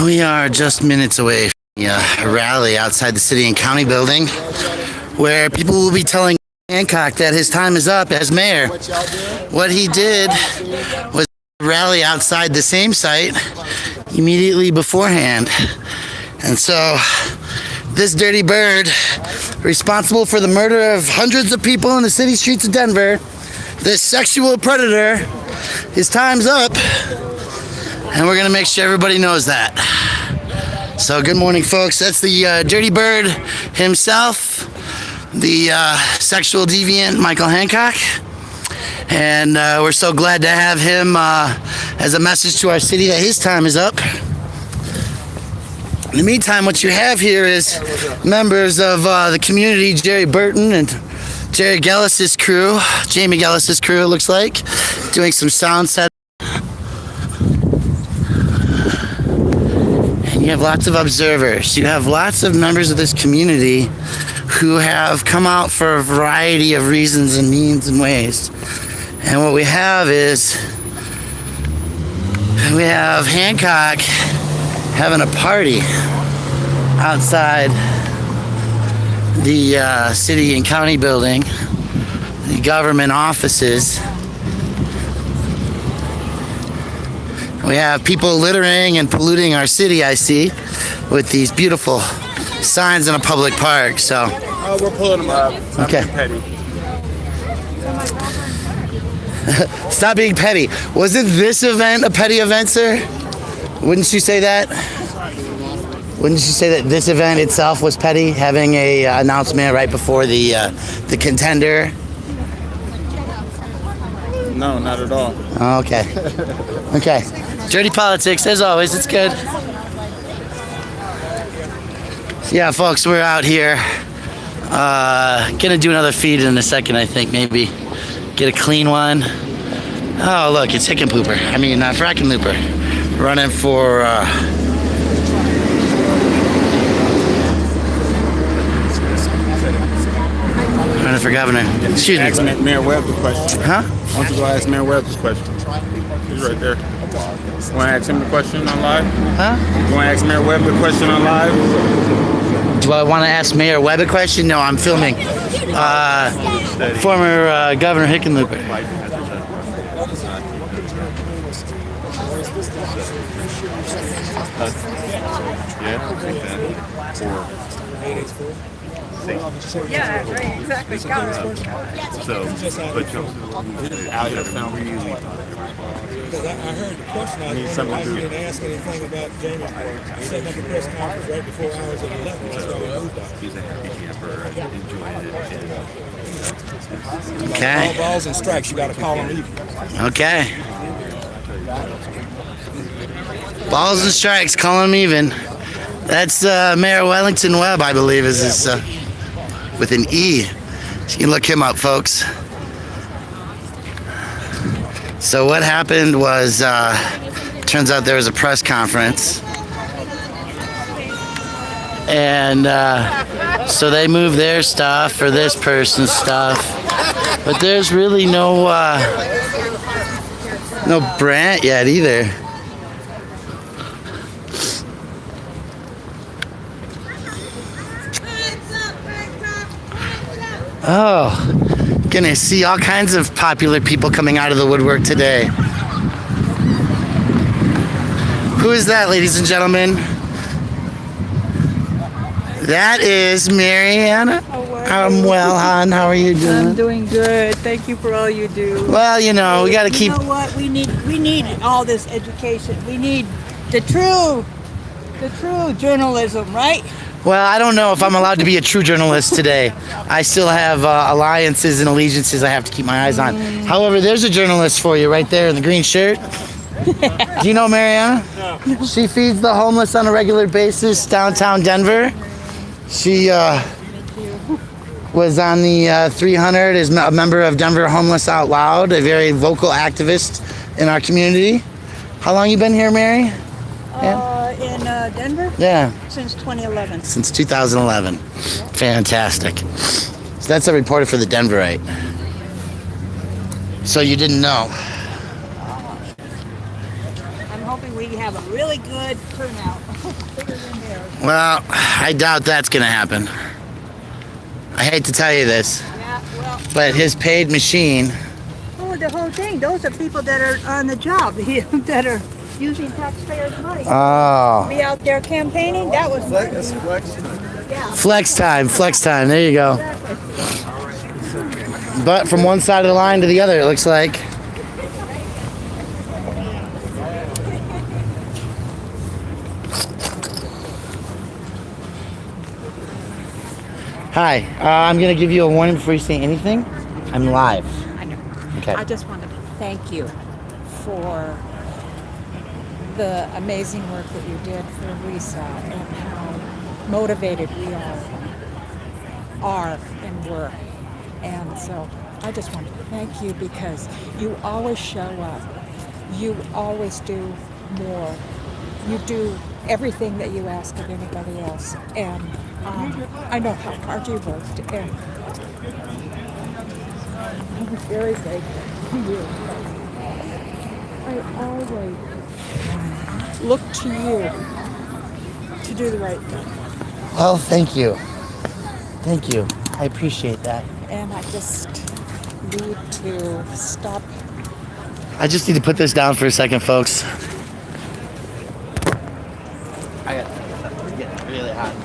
We are just minutes away from a rally outside the city and county building where people will be telling Hancock that his time is up as mayor. What he did was rally outside the same site immediately beforehand. And so this dirty bird, responsible for the murder of hundreds of people in the city streets of Denver, this sexual predator, his time's up, and we're gonna make sure everybody knows that. So good morning, folks. That's the dirty bird himself, the sexual deviant Michael Hancock. And we're so glad to have him as a message to our city that his time is up. In the meantime, what you have here is members of the community, Jerry Burton and Jerry Gellis's crew, Jamie Gellis's crew, it looks like, doing some sound set. And you have lots of observers. You have lots of members of this community who have come out for a variety of reasons and means and ways. And what we have is, we have Hancock having a party outside the city and county building, the government offices. We have people littering and polluting our city, I see, with these beautiful signs in a public park. So we're pulling them up. Okay. Petty. Stop being petty. Wasn't this event a petty event, sir? Wouldn't you say that? Wouldn't you say that this event itself was petty, having a announcement right before the contender? No, not at all. Oh, okay. Okay. Dirty politics, as always. It's good. Yeah, folks, we're out here. Gonna do another feed in a second, I think. Maybe get a clean one. Oh, look, it's Hicken Pooper. I mean, Frackin' Looper. Running for governor. Excuse me. Ask Mayor Webb the question. Huh? Why don't you go ask Mayor Webb this question? He's right there. You want to ask him the question on live? Huh? You want to ask Mayor Webb the question on live? Do I want to ask Mayor Webb a question? No, I'm filming. Former Governor Hickenlooper. Yeah, right, exactly. So, but out here filming. Because I heard the question, I didn't ask anything about Jamie. He said like a press conference right before hours of 11. That's why we moved out. He's a happy camper, enjoyed it. Okay. All balls and strikes, you got to call them even. Okay. Balls and strikes, call him even. That's Mayor Wellington Webb, I believe, is his, with an E. You can look him up, folks. So what happened was, turns out there was a press conference. And so they moved their stuff for this person's stuff. But there's really no Brant yet either. Oh, gonna see all kinds of popular people coming out of the woodwork today. Who is that, ladies and gentlemen? That is Mariana. I'm well, hon. How are you doing? I'm doing good. Thank you for all you do. Well, you know, we gotta keep. You know what? We need all this education. We need the true journalism, right? Well, I don't know if I'm allowed to be a true journalist today. I still have alliances and allegiances I have to keep my eyes on. However, there's a journalist for you right there in the green shirt. Do you know Mariana? No. She feeds the homeless on a regular basis downtown Denver. She was on the 300, is a member of Denver Homeless Out Loud, a very vocal activist in our community. How long you been here, Mary? In Denver? Yeah. Since 2011. Since 2011. Fantastic. So that's a reporter for the Denverite. So you didn't know. I'm hoping we have a really good turnout. Bigger than theirs. Well, I doubt that's going to happen. I hate to tell you this, Yeah, well, but his paid machine. oh, the whole thing. Those are people that are on the job, that are using taxpayers' money. Oh. Be out there campaigning. That was yeah. Flex time, flex time. There you go. But from one side of the line to the other, it looks like. Hi, I'm going to give you a warning before you say anything. I'm live. I know. Okay. I just want to thank you for the amazing work that you did for Lisa and how motivated we all are in work. And so I just want to thank you because you always show up. You always do more. You do everything that you ask of anybody else. And I know how hard you worked. And I'm very grateful to you. I always look to you to do the right thing. Well, thank you. Thank you. I appreciate that. And I just need to stop. I just need to put this down for a second, folks. I got it's getting really hot.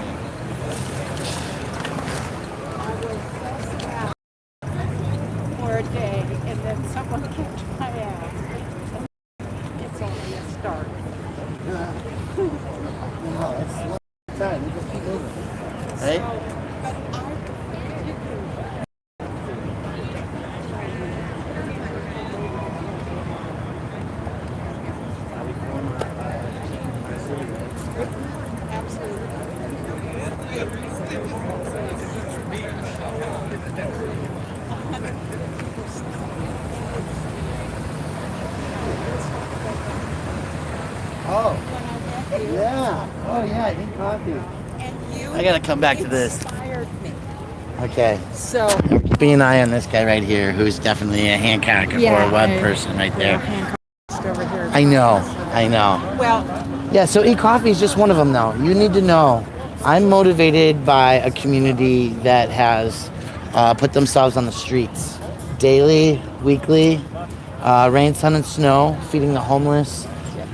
For a day, and then someone kicked my ass. It's only a start. Right? Oh. Yeah. Oh yeah, I need coffee. And you I gotta come back to this. inspired me. Okay. So, Keeping an eye on this guy right here, who's definitely a Hancock or a web person right there. over here. I know. Well, Yeah, so e-coffee is just one of them though. You need to know, I'm motivated by a community that has put themselves on the streets daily, weekly, rain, sun, and snow, feeding the homeless,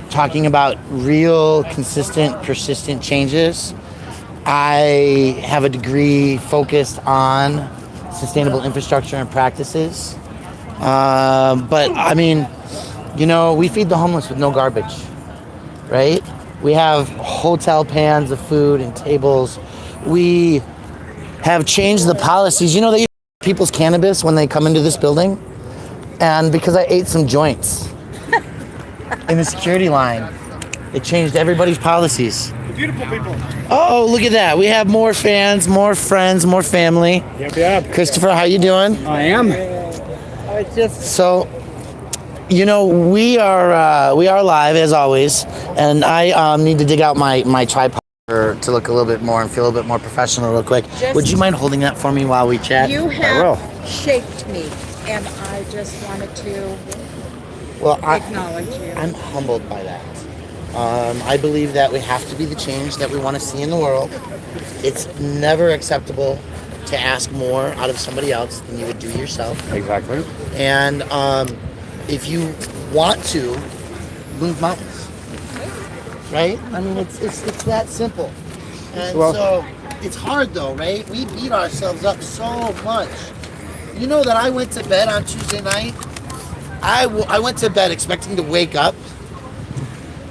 talking about real, consistent, persistent changes. I have a degree focused on sustainable infrastructure and practices. But I mean, you know, we feed the homeless with no garbage, right? We have hotel pans of food and tables. We have changed the policies. You know, they use people's cannabis when they come into this building. And because I ate some joints in the security line, it changed everybody's policies. Beautiful people. Oh, look at that. We have more fans, more friends, more family. Yep. Christopher, how you doing? I am. So, you know, we are live as always, and I need to dig out my tripod to look a little bit more and feel a little bit more professional real quick. Would you mind holding that for me while we chat? you have shaped me, and I just wanted to acknowledge you. I'm humbled by that. I believe that we have to be the change that we want to see in the world. It's never acceptable to ask more out of somebody else than you would do yourself. Exactly. And if you want to, move mountains, right? I mean, it's that simple. And so it's hard though, right? We beat ourselves up so much. You know that I went to bed on Tuesday night. I went to bed expecting to wake up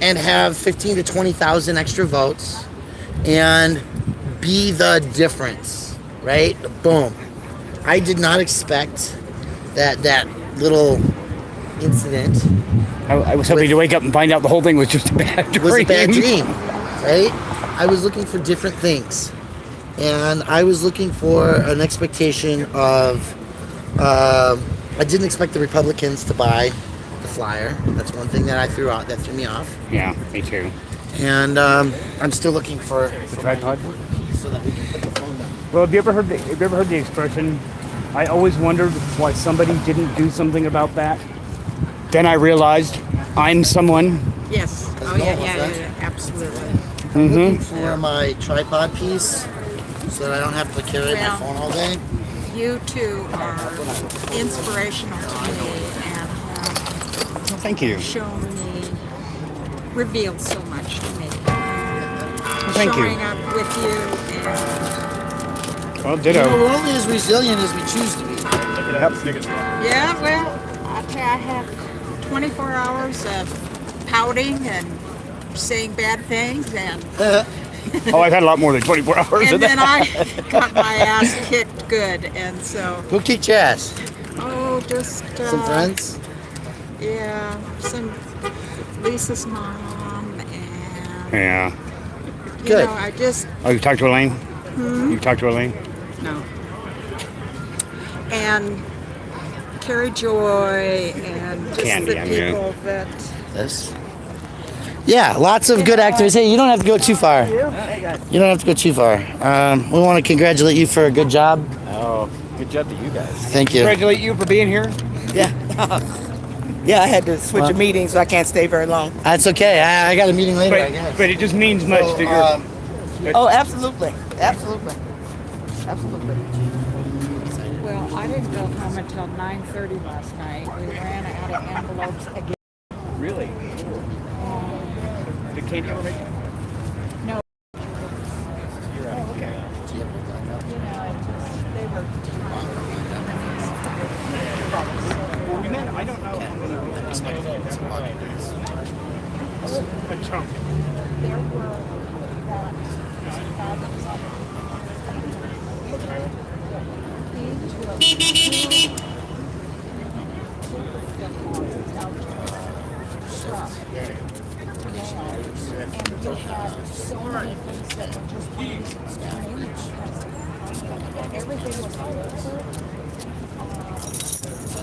and have 15 to 20,000 extra votes and be the difference, right? Boom. I did not expect that little incident I was hoping to wake up and find out the whole thing was just a bad dream. was a bad dream, right? I was looking for different things. And I was looking for an expectation of, I didn't expect the Republicans to buy the flyer. That's one thing that I threw out, that threw me off. Yeah, me too. And I'm still looking for The tripod. so that we can put the phone down. Well, have you ever heard the expression? I always wondered why somebody didn't do something about that. Then I realized I'm someone Yes. Oh, yeah, absolutely. I'm looking for my tripod piece so that I don't have to carry my Well- phone all day. You two are inspirational to me and Thank you. have shown me, revealed so much to me. Thank you. Showing up with you and Well, You ditto. know, we're only as resilient as we choose to be. yeah, well, I tell you, I have 24 hours of pouting and saying bad things and Oh, I've had a lot more than 24 hours of and then that. I got my ass kicked good and so Who kicked your ass? just Some friends? Yeah, some Lisa's mom and Yeah. you Good. know, I just Oh, you talked to Elaine? You talked to Elaine? no. And Carrie Joy and just Candy, the I mean. people that This? Yeah, lots of good activities. Hey, you don't have to go too far. You don't have to go too far. We want to congratulate you for a good job. Oh, good job to you guys. Thank you. Congratulate you for being here. Yeah. Yeah, I had to switch a meeting, so I can't stay very long. That's okay. I got a meeting later, I guess. But it just means much to your. Oh, absolutely. Absolutely. Absolutely. well, I didn't go home until 9:30 last night. We ran out of envelopes again. Really? Did Katie ever make it? No. You're right. Okay. You know, it just, they were Well, we met. I don't know. A chunk. there were everything was all over.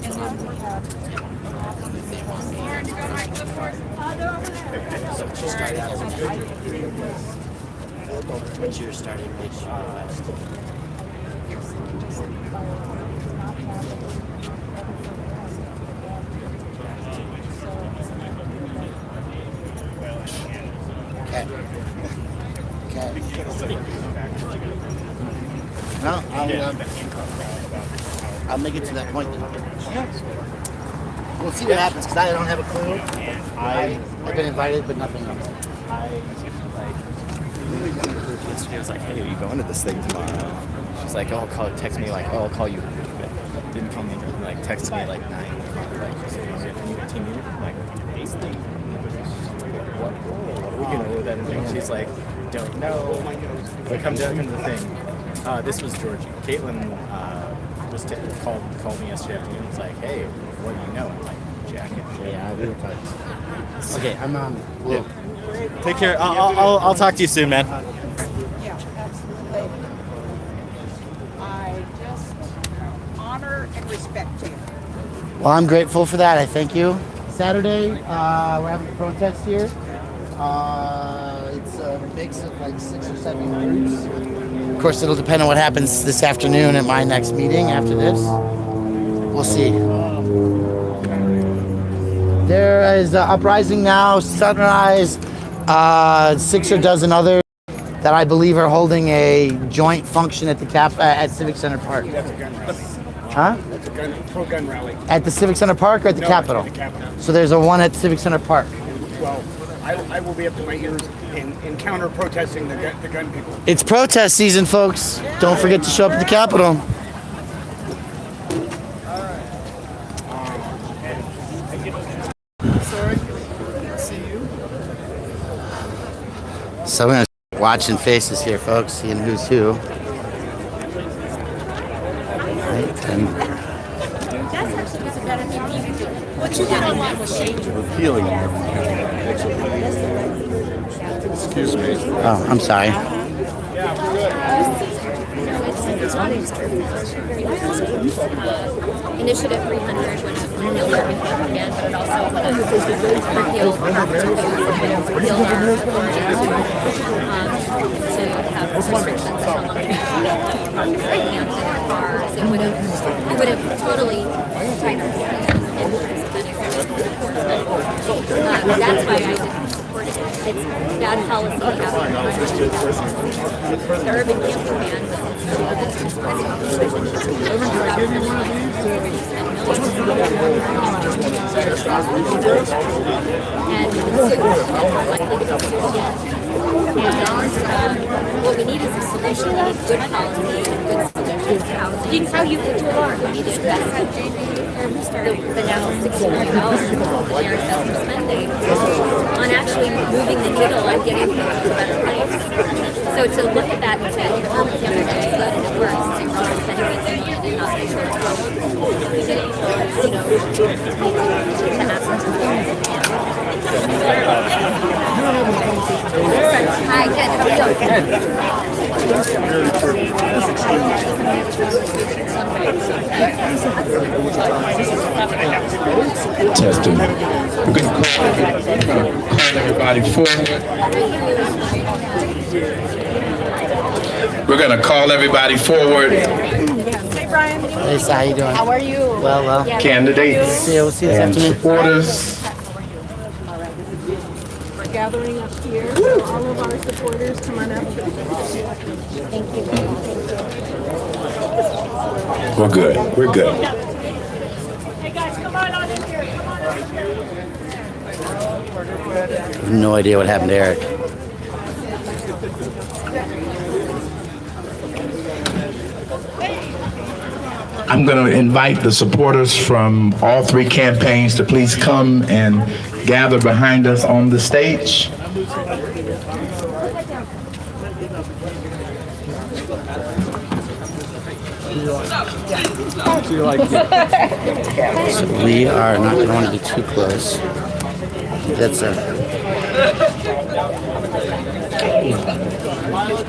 And then we had What's your starting wage? Okay. No, I'll make it to that point. We'll see what happens because I don't have a clue. I've been invited, but nothing else. Yesterday was like, hey, are you going to this thing tomorrow? She's like, oh, text me, like, oh, I'll call you. Didn't call me, like, texted me like 9 o'clock. Like, she said, is it a team meeting? I'm like, basically, what role? What are we going to do with that? And she's like, don't know. But come to the thing. This was Georgie. Caitlin just called me yesterday afternoon. He's like, hey, what do you know? I'm like, jacket. Yeah, we were talking. Okay, I'm on. Yeah. Take care. I'll talk to you soon, man. Yeah, absolutely. I just honor and respect you. Well, I'm grateful for that. I thank you. Saturday, we're having a protest here. It's a mix of like 6 or 7 groups. Of course, it'll depend on what happens this afternoon at my next meeting after this. We'll see. There is Uprising Now, Sunrise, 6 or dozen others that I believe are holding a joint function at the at Civic Center Park. That's a gun rally. Huh? That's a pro-gun rally. At the Civic Center Park or at the Capitol? At the Capitol. So there's a one at Civic Center Park. Well, I will be up to my ears in counter protesting the gun people. It's protest season, folks. Don't forget to show up at the Capitol. So we're gonna start watching faces here, folks, seeing who's who. Right, and What you got online was shady. oh, I'm sorry. Initiative 300 would have repealed everything again, but it also would have repealed to have restrictions on how long you can hands in your cars. It would have totally tightened the That's why I didn't support it. It's bad policy to have the urban camping ban and likely to be sued again. And what we need is a solution. We need good policy and good solutions to housing. How you get to a bar? We need to invest the now $60 million investment spending on actually moving the needle on getting people to a better place. So to look at that and say, oh, the camping is good and it works, and not spending it and not make sure it's wrong. Hi, good. How Testing. We're going to call everybody forward. We're going to call everybody forward. Hey, so how you doing? How are you? Well. Candidates We'll see you this and afternoon. supporters. We're gathering up here. All of our supporters, come on up. Thank you. We're good. We're good. Hey guys, come on in here. Come on in here. I have no idea what happened to Eric. I'm going to invite the supporters from all three campaigns to please come and gather behind us on the stage. So we are not going to want to be too close. That's a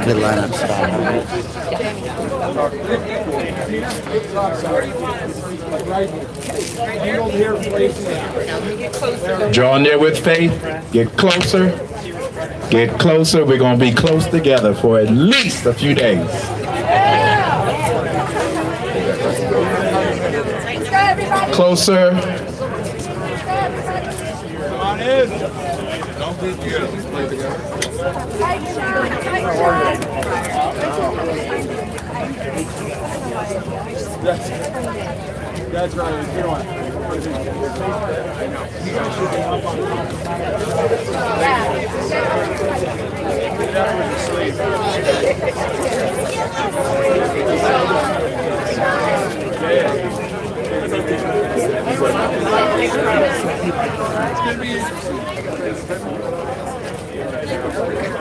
good lineup spot. Draw near with faith. Get closer. Get closer. We're going to be close together for at least a few days. Closer. Come on in. Don't be scared. Let's play together. That's right. You know what?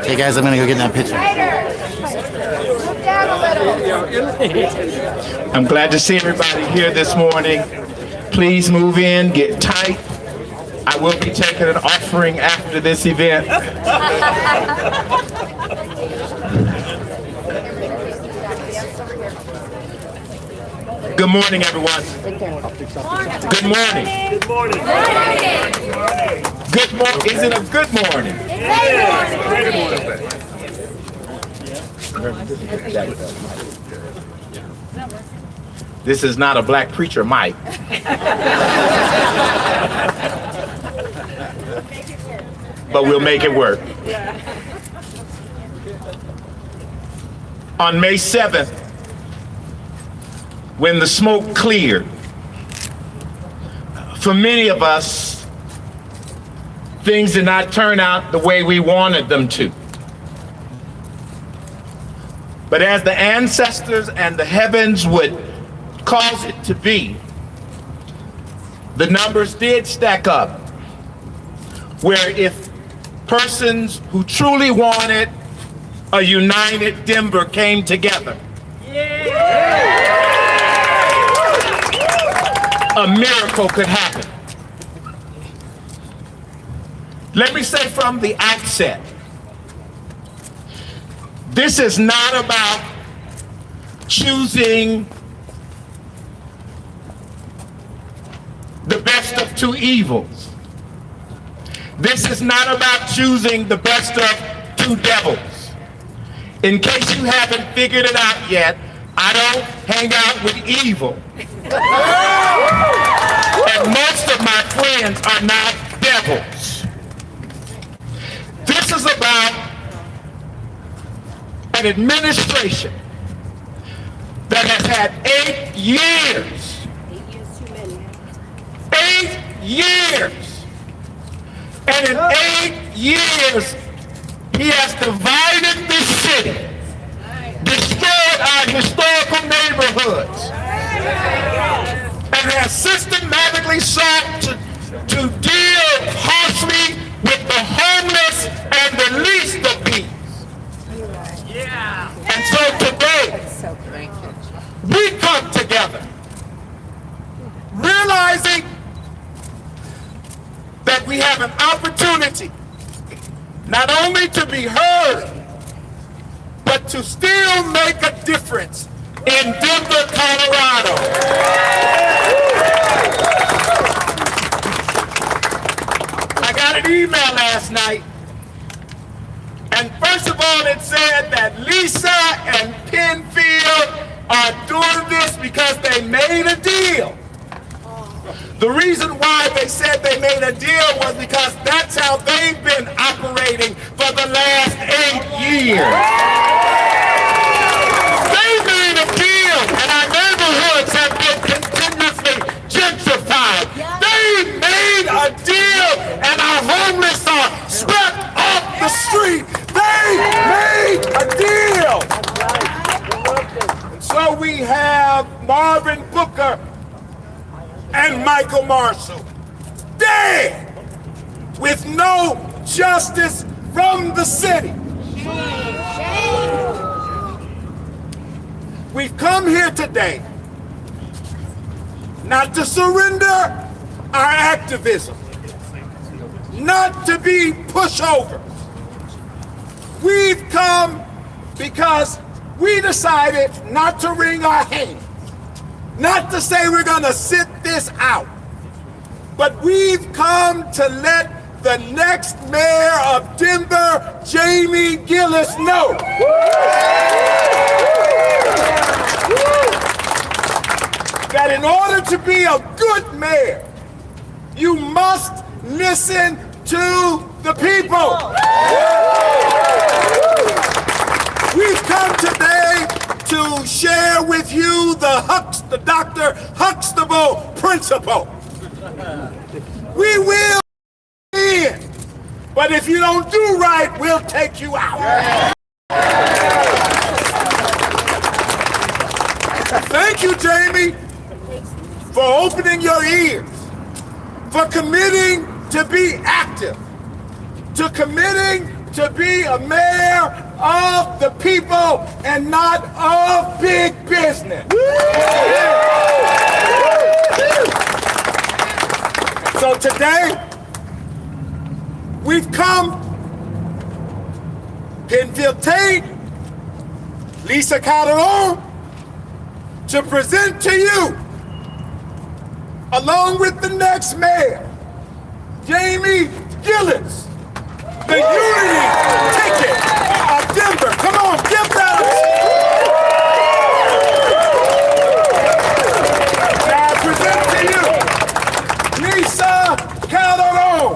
Hey guys, I'm gonna go get in that picture. I'm glad to see everybody here this morning. Please move in, get tight. I will be taking an offering after this event. Good morning, everyone. Good morning. Good morning. Good morning. Is it a good morning? This is not a black preacher mic. But we'll make it work. On May 7th, when the smoke cleared, for many of us, things did not turn out the way we wanted them to. But as the ancestors and the heavens would cause it to be, the numbers did stack up, where if persons who truly wanted a united Denver came together, a miracle could happen. Let me say from the outset, this is not about choosing the best of two evils. This is not about choosing the best of two devils. In case you haven't figured it out yet, I don't hang out with evil. And most of my friends are not devils. levels. This is about an administration that has had 8 years. 8 years too many. 8 years. And in 8 years, he has divided this city, destroyed our historical neighborhoods, and has systematically sought to deal harshly with the homeless and the least of these. And so today, we come together, realizing that we have an opportunity not only to be heard, but to still make a difference in Denver, Colorado. I got an email last night, and first of all, it said that Lisa and Penfield are doing this because they made a deal. The reason why they said they made a deal was because that's how they've been operating for the last 8 years. They made a deal, and our neighborhoods have been continuously gentrified. They made a deal, and our homeless are swept off the street. They made a deal. And so we have Marvin Booker and Michael Marshall dead with no justice from the city. We've come here today not to surrender our activism, not to be pushovers. We've come because we decided not to wring our hands, not to say we're gonna sit this out, but we've come to let the next mayor of Denver, Jamie Gillis, know that in order to be a good mayor, you must listen to the people. We've come today to share with you the Dr. Huxtable principle. We will in, but if you don't do right, we'll take you out. Thank you, Jamie, for opening your ears, for committing to be active, to committing to be a mayor of the people and not of big business. So today, we've come, Penfield Tate, Lisa Calderon, to present to you, along with the next mayor, Jamie Gillis, the unity ticket of Denver. Come on, give that I present to you, Lisa Calderon.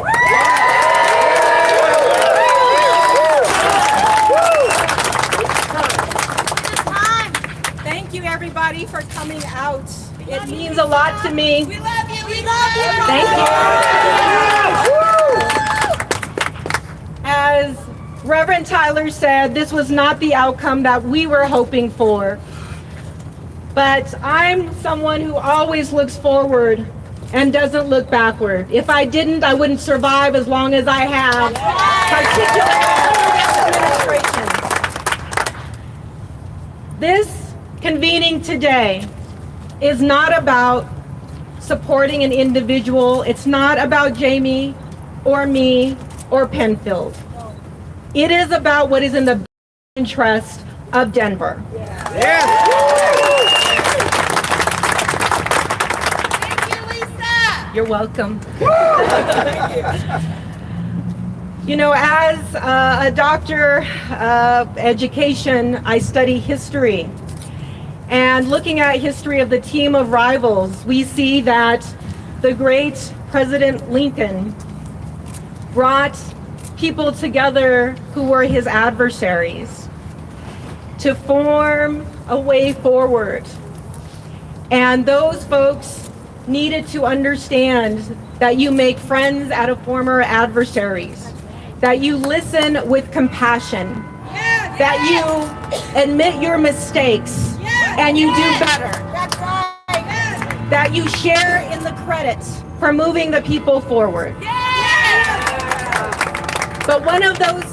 Thank you, everybody, for coming out. It means a lot to me. We love you. We love you. Thank you. As Reverend Tyler said, this was not the outcome that we were hoping for. But I'm someone who always looks forward and doesn't look backward. If I didn't, I wouldn't survive as long as I have, particularly in this administration. This convening today is not about supporting an individual. It's not about Jamie or me or Penfield. It is about what is in the interest of Denver. Thank you, Lisa. You're welcome. You know, as a doctor of education, I study history. And looking at history of the team of rivals, we see that the great President Lincoln brought people together who were his adversaries to form a way forward. And those folks needed to understand that you make friends out of former adversaries, that you listen with compassion, that you admit your mistakes and you do better, that you share in the credits for moving the people forward. But one of those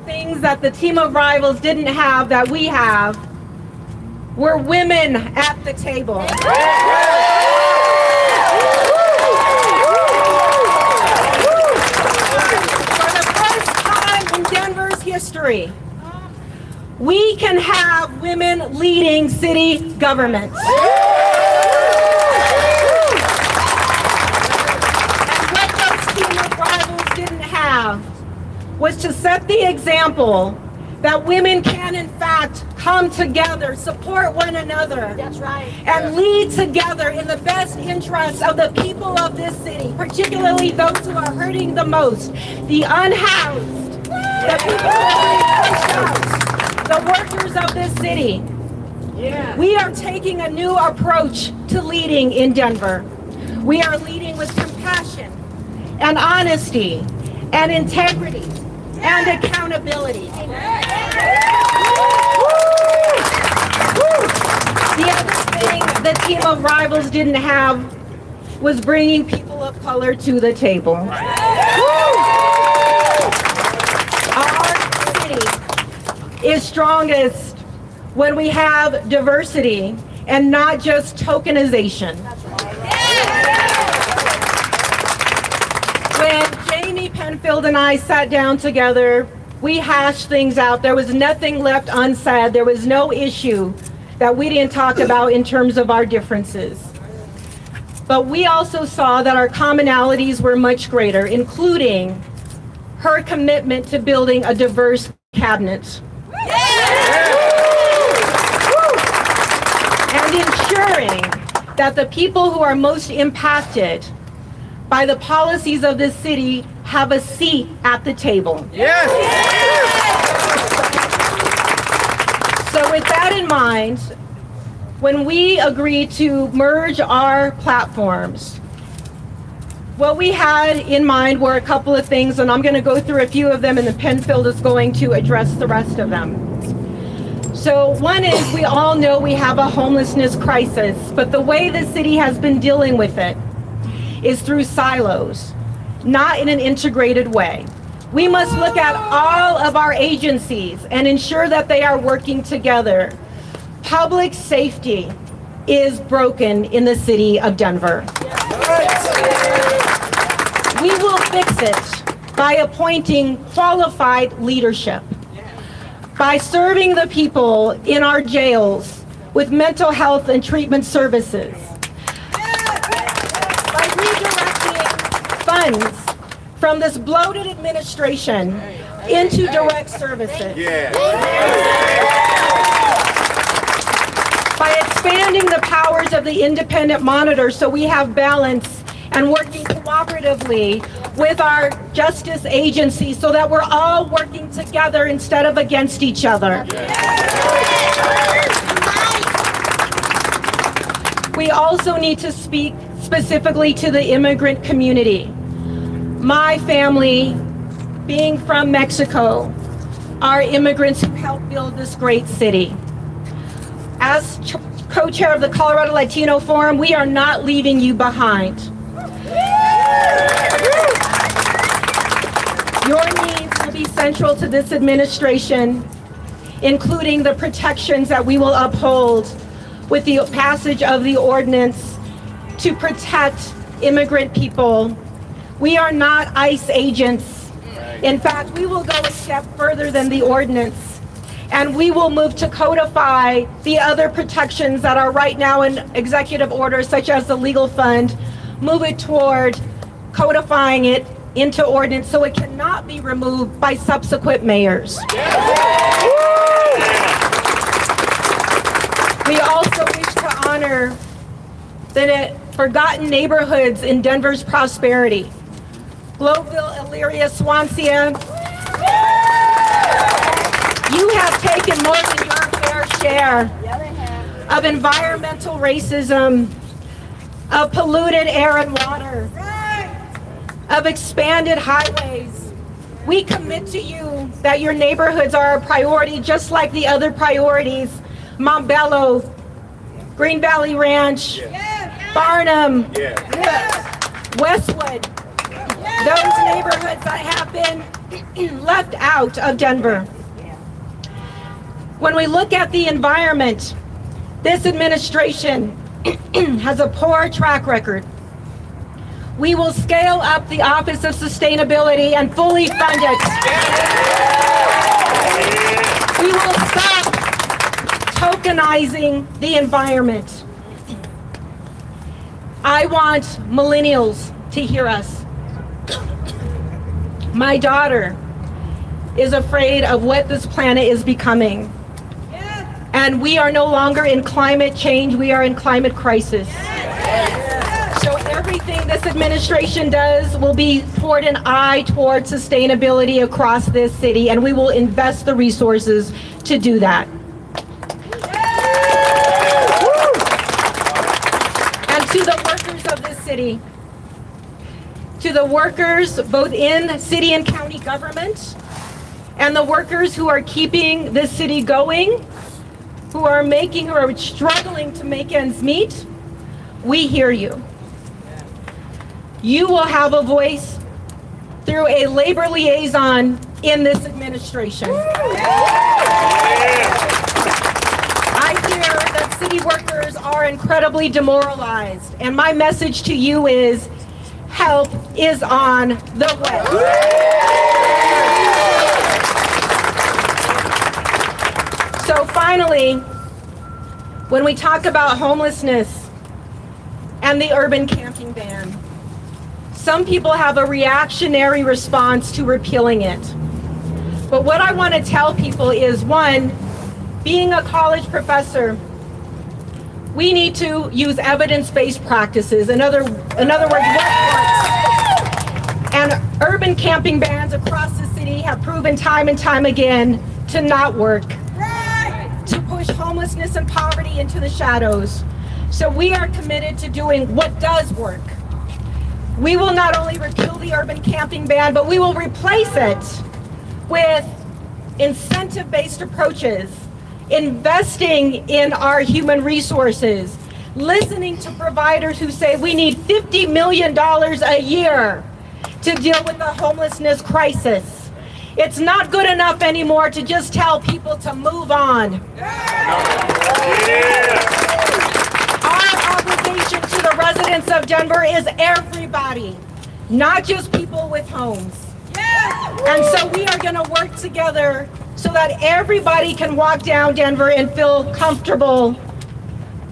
things that the team of rivals didn't have that we have were women at the table. For the first time in Denver's history, we can have women leading city governments. And what those team of rivals didn't have was to set the example that women can in fact come together, support one another. That's right. And lead together in the best interests of the people of this city, particularly those who are hurting the most, the unhoused, the people who are being pushed out, the workers of this city. Yeah. We are taking a new approach to leading in Denver. We are leading with compassion and honesty and integrity and accountability. The other thing the team of rivals didn't have was bringing people of color to the table. Our city is strongest when we have diversity and not just tokenization. When Jamie Penfield and I sat down together, we hashed things out. There was nothing left unsaid. There was no issue that we didn't talk about in terms of our differences. But we also saw that our commonalities were much greater, including her commitment to building a diverse cabinet. And ensuring that the people who are most impacted by the policies of this city have a seat at the table. Yes. So with that in mind, when we agreed to merge our platforms, what we had in mind were a couple of things, and I'm going to go through a few of them, and the Penfield is going to address the rest of them. So one is, we all know we have a homelessness crisis, but the way the city has been dealing with it is through silos, not in an integrated way. We must look at all of our agencies and ensure that they are working together. Public safety is broken in the city of Denver. We will fix it by appointing qualified leadership, by serving the people in our jails with mental health and treatment services, by redirecting funds from this bloated administration into direct services. By expanding the powers of the independent monitor so we have balance and working cooperatively with our justice agencies so that we're all working together instead of against each other. We also need to speak specifically to the immigrant community. My family, being from Mexico, are immigrants who helped build this great city. As co-chair of the Colorado Latino Forum, we are not leaving you behind. Your needs will be central to this administration, including the protections that we will uphold with the passage of the ordinance to protect immigrant people. We are not ICE agents. In fact, we will go a step further than the ordinance, and we will move to codify the other protections that are right now in executive orders, such as the legal fund, move it toward codifying it into ordinance so it cannot be removed by subsequent mayors. We also wish to honor the forgotten neighborhoods in Denver's prosperity. Globeville, Elyria, Swansea. You have taken more than your fair share of environmental racism, of polluted air and water, of expanded highways. We commit to you that your neighborhoods are a priority, just like the other priorities, Montbello, Green Valley Ranch, Barnum, Westwood, those neighborhoods that have been left out of Denver. When we look at the environment, this administration has a poor track record. We will scale up the Office of Sustainability and fully fund it. We will stop tokenizing the environment. I want millennials to hear us. My daughter is afraid of what this planet is becoming. And we are no longer in climate change, we are in climate crisis. So everything this administration does will be toward an eye toward sustainability across this city, and we will invest the resources to do that. And to the workers of this city, to the workers both in city and county government, and the workers who are keeping this city going, who are struggling to make ends meet, we hear you. You will have a voice through a labor liaison in this administration. I hear that city workers are incredibly demoralized, and my message to you is, help is on the way. So finally, when we talk about homelessness and the urban camping ban, some people have a reactionary response to repealing it. But what I want to tell people is, one, being a college professor, we need to use evidence-based practices. In other words, what works? And urban camping bans across the city have proven time and time again to not work. To push homelessness and poverty into the shadows. So we are committed to doing what does work. We will not only repeal the urban camping ban, but we will replace it with incentive-based approaches, investing in our human resources, listening to providers who say we need $50 million a year to deal with the homelessness crisis. It's not good enough anymore to just tell people to move on. Our obligation to the residents of Denver is everybody, not just people with homes. And so we are going to work together so that everybody can walk down Denver and feel comfortable.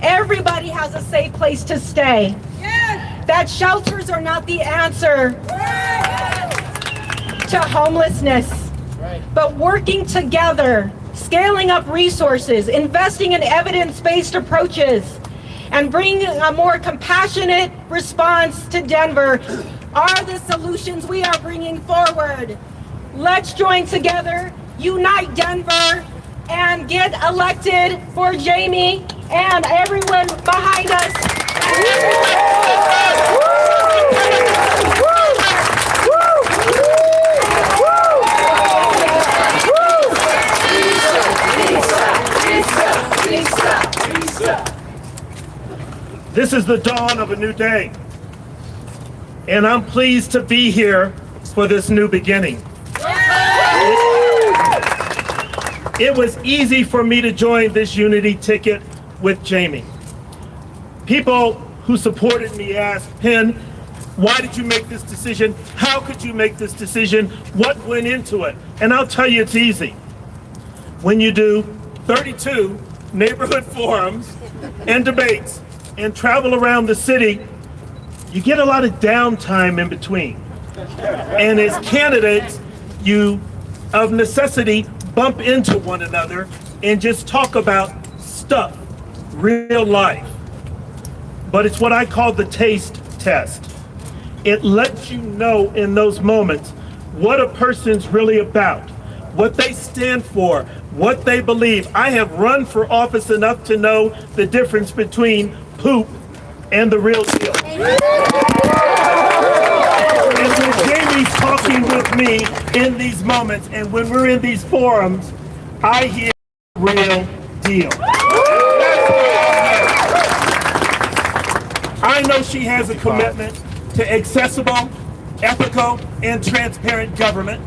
Everybody has a safe place to stay. That shelters are not the answer to homelessness, but working together, scaling up resources, investing in evidence-based approaches, and bringing a more compassionate response to Denver are the solutions we are bringing forward. Let's join together, unite Denver, and get elected for Jamie and everyone behind us. This is the dawn of a new day, and I'm pleased to be here for this new beginning. It was easy for me to join this unity ticket with Jamie. People who supported me asked, Penn, why did you make this decision? How could you make this decision? What went into it? And I'll tell you, it's easy. When you do 32 neighborhood forums and debates and travel around the city, you get a lot of downtime in between. And as candidates, you, of necessity, bump into one another and just talk about stuff, real life. But it's what I call the taste test. It lets you know in those moments what a person's really about, what they stand for, what they believe. I have run for office enough to know the difference between poop and the real deal. And when Jamie's talking with me in these moments and when we're in these forums, I hear real deal. I know she has a commitment to accessible, ethical, and transparent government.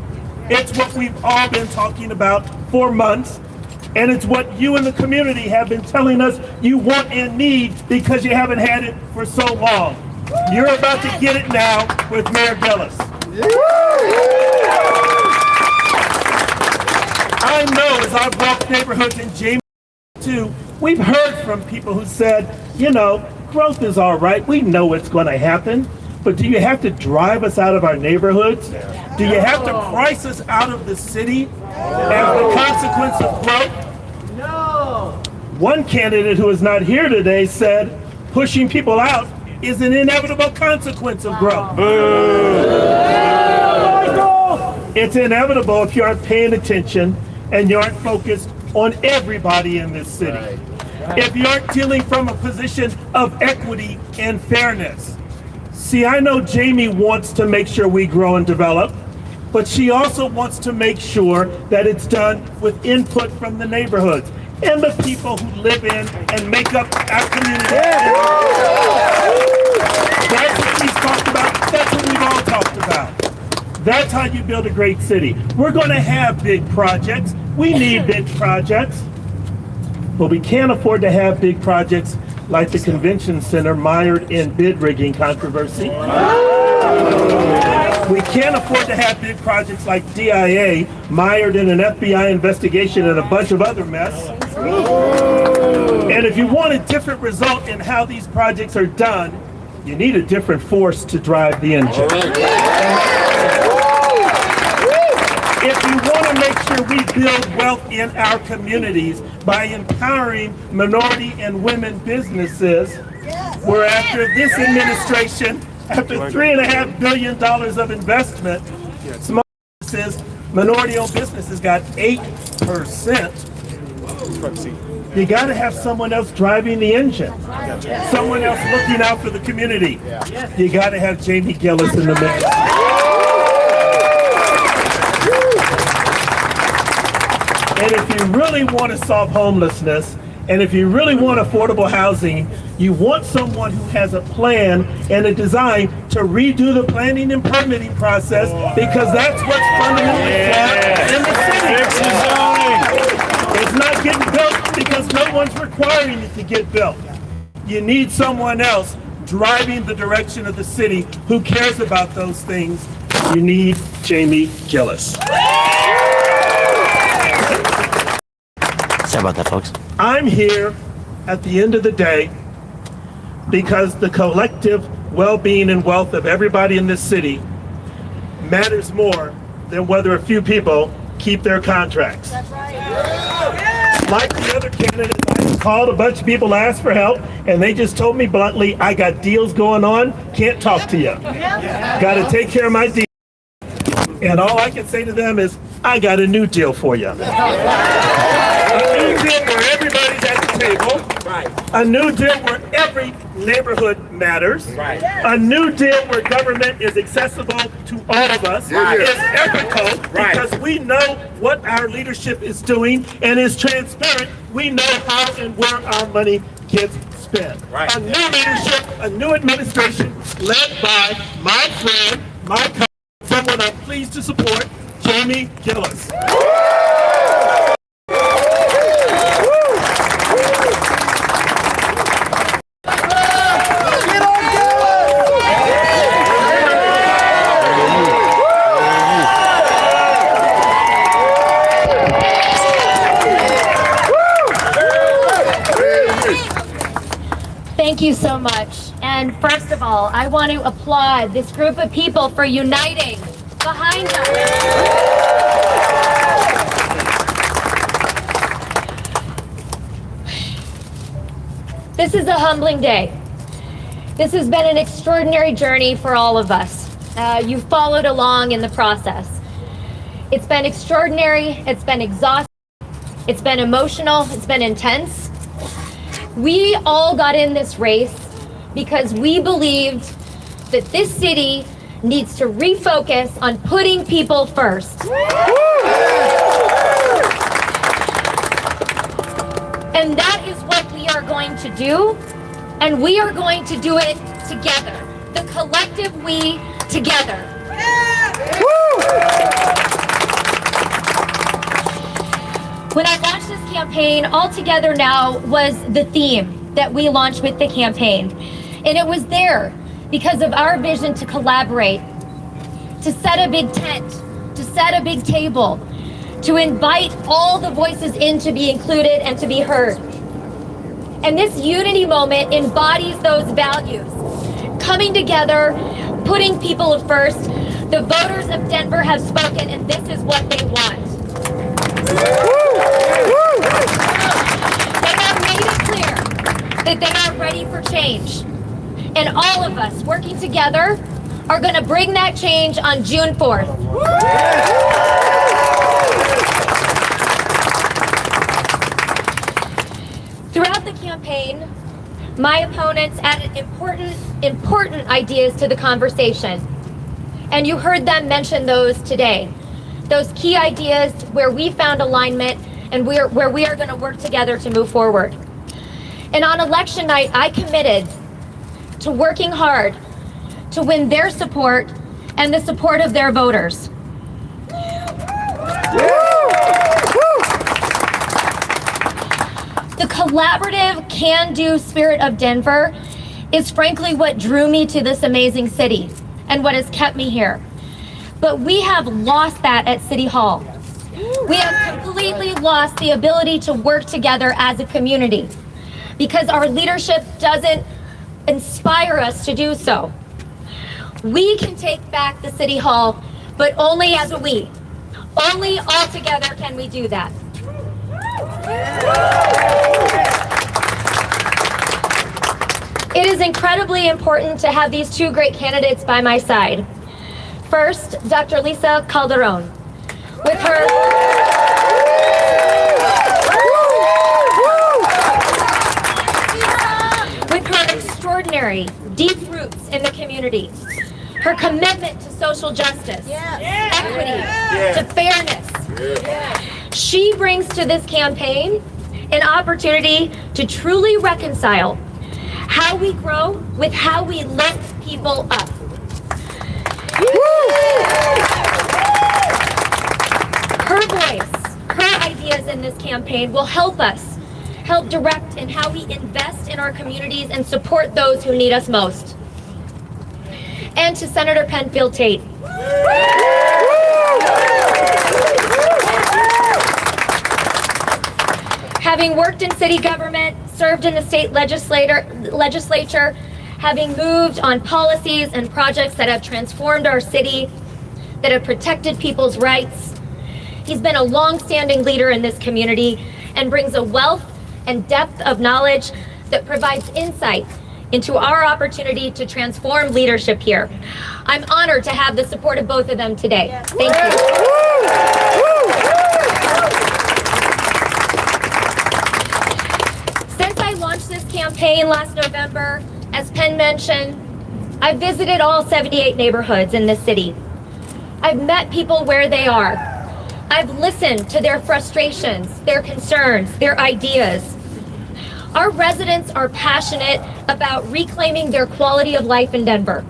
It's what we've all been talking about for months, and it's what you in the community have been telling us you want and need because you haven't had it for so long. You're about to get it now with Mayor Gillis. I know as I've walked neighborhoods in Jamie too, we've heard from people who said, you know, growth is all right. We know it's going to happen. But do you have to drive us out of our neighborhoods? Do you have to price us out of the city as the consequence of growth? No. One candidate who is not here today said pushing people out is an inevitable consequence of growth. It's inevitable if you aren't paying attention and you aren't focused on everybody in this city. If you aren't dealing from a position of equity and fairness. See, I know Jamie wants to make sure we grow and develop, but she also wants to make sure that it's done with input from the neighborhoods and the people who live in and make up our community. That's what she's talked about. That's what we've all talked about. That's how you build a great city. We're going to have big projects. We need big projects, but we can't afford to have big projects like the convention center mired in bid rigging controversy. We can't afford to have big projects like DIA mired in an FBI investigation and a bunch of other mess. And if you want a different result in how these projects are done, you need a different force to drive the engine. If you want to make sure we build wealth in our communities by empowering minority and women businesses, where after this administration, after $3.5 billion of investment, small businesses, minority-owned businesses got 8%. You got to have someone else driving the engine, someone else looking out for the community. You got to have Jamie Gillis in the mix. And if you really want to solve homelessness, and if you really want affordable housing, you want someone who has a plan and a design to redo the planning and permitting process, because that's what's fundamentally flawed in the city. It's not getting built because no one's requiring it to get built. You need someone else driving the direction of the city who cares about those things. You need Jamie Gillis. Sorry about that, folks. I'm here at the end of the day because the collective well-being and wealth of everybody in this city matters more than whether a few people keep their contracts. That's right. Like the other candidates, I called a bunch of people, asked for help, and they just told me bluntly, I got deals going on, can't talk to you. Got to take care of my deal. And all I can say to them is, I got a new deal for you. A new deal where everybody's at the table. Right. A new deal where every neighborhood matters. Right. A new deal where government is accessible to all of us. Right. Is ethical, because we know what our leadership is doing and is transparent. We know how and where our money gets spent. Right. A new leadership, a new administration led by my friend, my colleague, someone I'm pleased to support, Jamie Gillis. Thank you so much. And first of all, I want to applaud this group of people for uniting behind us. This is a humbling day. This has been an extraordinary journey for all of us. You've followed along in the process. It's been extraordinary, it's been exhausting, it's been emotional, it's been intense. We all got in this race because we believed that this city needs to refocus on putting people first. And that is what we are going to do, and we are going to do it together. The collective we together. When I launched this campaign, All Together Now was the theme that we launched with the campaign. And it was there because of our vision to collaborate, to set a big tent, to set a big table, to invite all the voices in to be included and to be heard. And this unity moment embodies those values. Coming together, putting people first. The voters of Denver have spoken, and this is what they want. They have made it clear that they are ready for change. And all of us working together are going to bring that change on June 4th. Throughout the campaign, my opponents added important ideas to the conversation. And you heard them mention those today. Those key ideas where we found alignment and where we are going to work together to move forward. And on election night, I committed to working hard to win their support and the support of their voters. The collaborative, can-do spirit of Denver is frankly what drew me to this amazing city and what has kept me here. But we have lost that at City Hall. We have completely lost the ability to work together as a community because our leadership doesn't inspire us to do so. We can take back the City Hall, but only as a we. Only all together can we do that. It is incredibly important to have these two great candidates by my side. First, Dr. Lisa Calderon, with her extraordinary, deep roots in the community, her commitment to social justice, equity, to fairness. She brings to this campaign an opportunity to truly reconcile how we grow with how we lift people up. Her voice, her ideas in this campaign will help us, help direct in how we invest in our communities and support those who need us most. And to Senator Penfield Tate. Having worked in city government, served in the state legislature, having moved on policies and projects that have transformed our city, that have protected people's rights, he's been a long-standing leader in this community and brings a wealth and depth of knowledge that provides insight into our opportunity to transform leadership here. I'm honored to have the support of both of them today. Thank you. Since I launched this campaign last November, as Penn mentioned, I've visited all 78 neighborhoods in this city. I've met people where they are. I've listened to their frustrations, their concerns, their ideas. Our residents are passionate about reclaiming their quality of life in Denver.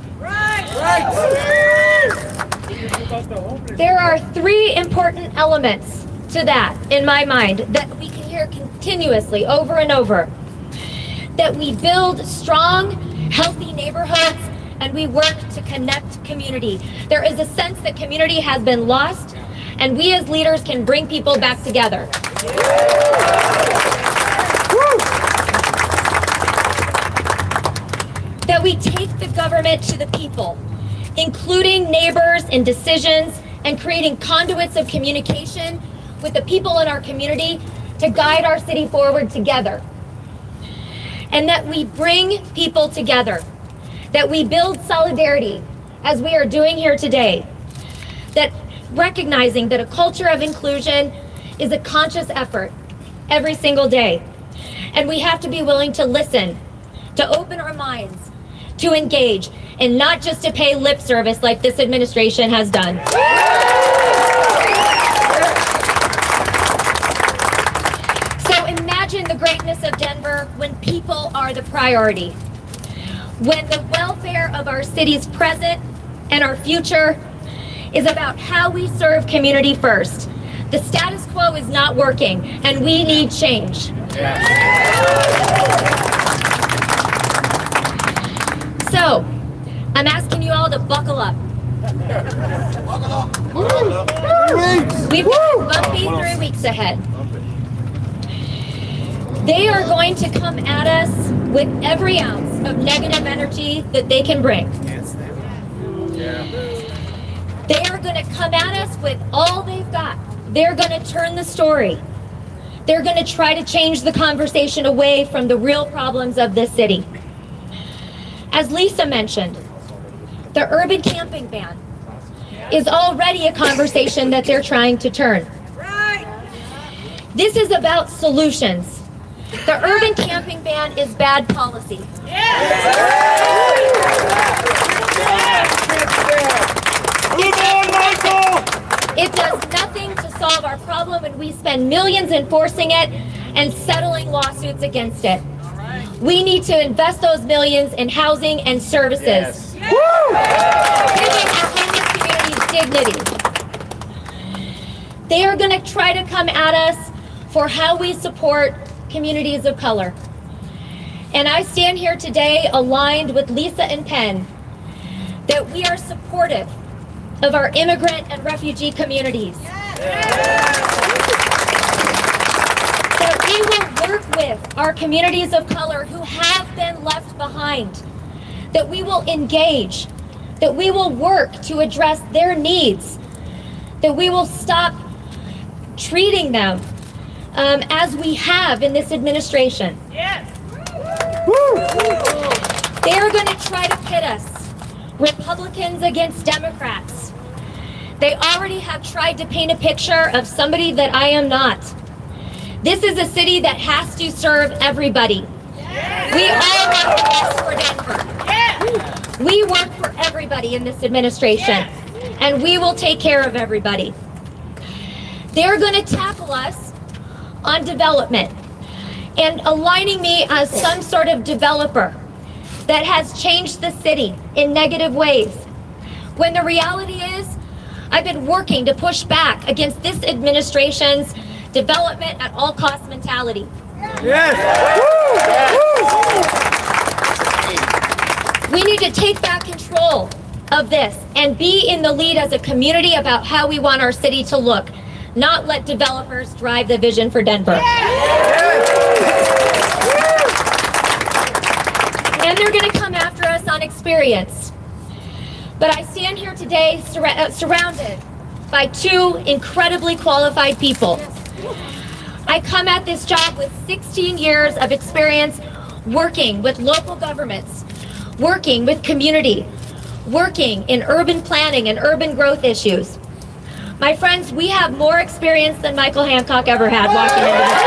There are three important elements to that, in my mind, that we can hear continuously over and over. That we build strong, healthy neighborhoods and we work to connect community. There is a sense that community has been lost and we as leaders can bring people back together. That we take the government to the people, including neighbors in decisions and creating conduits of communication with the people in our community to guide our city forward together. And that we bring people together that we build solidarity as we are doing here today, that recognizing that a culture of inclusion is a conscious effort every single day. And we have to be willing to listen, to open our minds, to engage, and not just to pay lip service like this administration has done. So imagine the greatness of Denver when people are the priority, when the welfare of our city's present and our future is about how we serve community first. The status quo is not working, and we need change. So, I'm asking you all to buckle up. We've got bumpy 3 weeks ahead. They are going to come at us with every ounce of negative energy that they can bring. They are going to come at us with all they've got. They're going to turn the story. They're going to try to change the conversation away from the real problems of this city. As Lisa mentioned, the urban camping ban is already a conversation that they're trying to turn. This is about solutions. The urban camping ban is bad policy. It does nothing to solve our problem, and we spend millions enforcing it and settling lawsuits against it. We need to invest those millions in housing and services, giving our homeless communities dignity. They are going to try to come at us for how we support communities of color. And I stand here today aligned with Lisa and Penn that we are supportive of our immigrant and refugee communities. That we will work with our communities of color who have been left behind. That we will engage. That we will work to address their needs. That we will stop treating them as we have in this administration. They are going to try to pit us, Republicans against Democrats. They already have tried to paint a picture of somebody that I am not. This is a city that has to serve everybody. We all want the best for Denver. We work for everybody in this administration, and we will take care of everybody. They're going to tackle us on development and aligning me as some sort of developer that has changed the city in negative ways. When the reality is, I've been working to push back against this administration's development at all cost mentality. We need to take back control of this and be in the lead as a community about how we want our city to look, not let developers drive the vision for Denver. And they're going to come after us on experience. But I stand here today surrounded by two incredibly qualified people. I come at this job with 16 years of experience working with local governments, working with community, working in urban planning and urban growth issues. My friends, we have more experience than Michael Hancock ever had walking into this.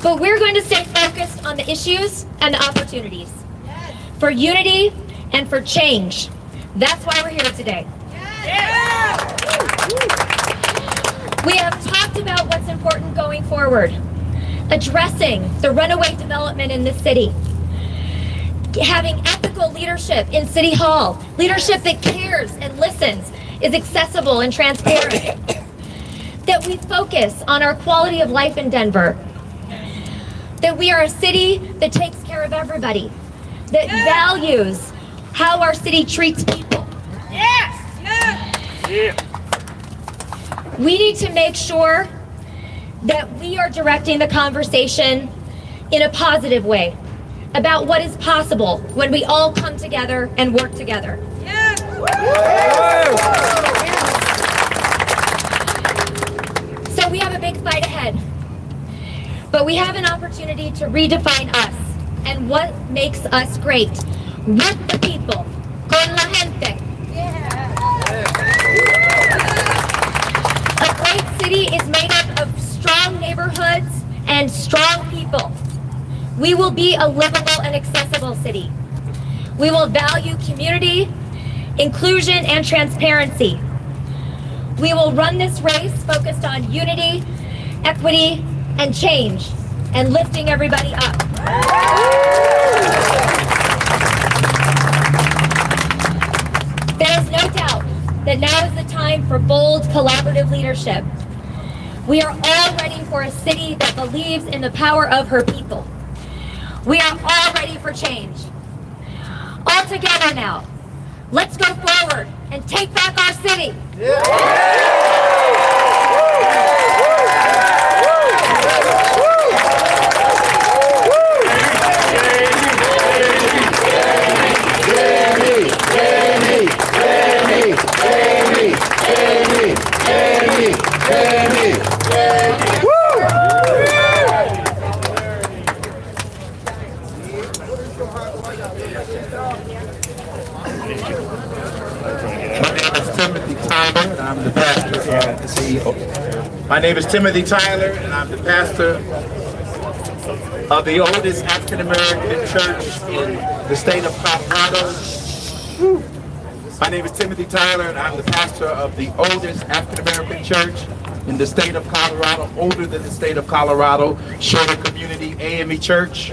But we're going to stay focused on the issues and the opportunities for unity and for change. That's why we're here today. We have talked about what's important going forward, addressing the runaway development in this city, having ethical leadership in City Hall, leadership that cares and listens, is accessible and transparent, that we focus on our quality of life in Denver, that we are a city that takes care of everybody, that values how our city treats people. We need to make sure that we are directing the conversation in a positive way about what is possible when we all come together and work together. So we have a big fight ahead. But we have an opportunity to redefine us and what makes us great. With the people. Con la gente. A great city is made up of strong neighborhoods and strong people. We will be a livable and accessible city. We will value community, inclusion, and transparency. We will run this race focused on unity, equity, and change, and lifting everybody up. There is no doubt that now is the time for bold, collaborative leadership. We are all ready for a city that believes in the power of her people. We are all ready for change. All together now, let's go forward and take back our city. My name is Timothy Tyler, and I'm the pastor of the oldest African American church in the state of Colorado. My name is Timothy Tyler, and I'm the pastor of the oldest African American church in the state of Colorado, older than the state of Colorado, Shorter Community AME Church.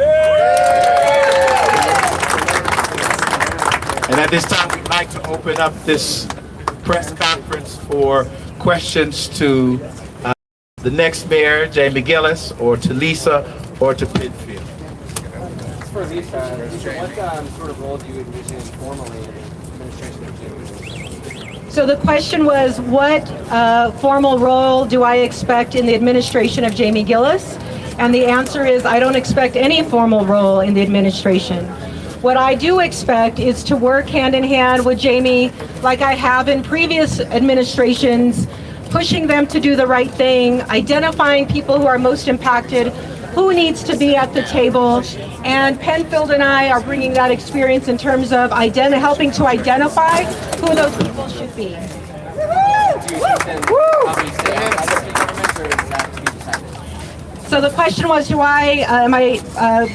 And at this time, we'd like to open up this press conference for questions to the next mayor, Jamie Gillis, or to Lisa, or to Pittsfield. For Lisa, what sort of role do you envision formally in the administration of Jamie? So the question was, what formal role do I expect in the administration of Jamie Gillis? And the answer is, I don't expect any formal role in the administration. What I do expect is to work hand in hand with Jamie, like I have in previous administrations, pushing them to do the right thing, identifying people who are most impacted, who needs to be at the table, and Penfield and I are bringing that experience in terms of helping to identify who those people should be. So the question was, am I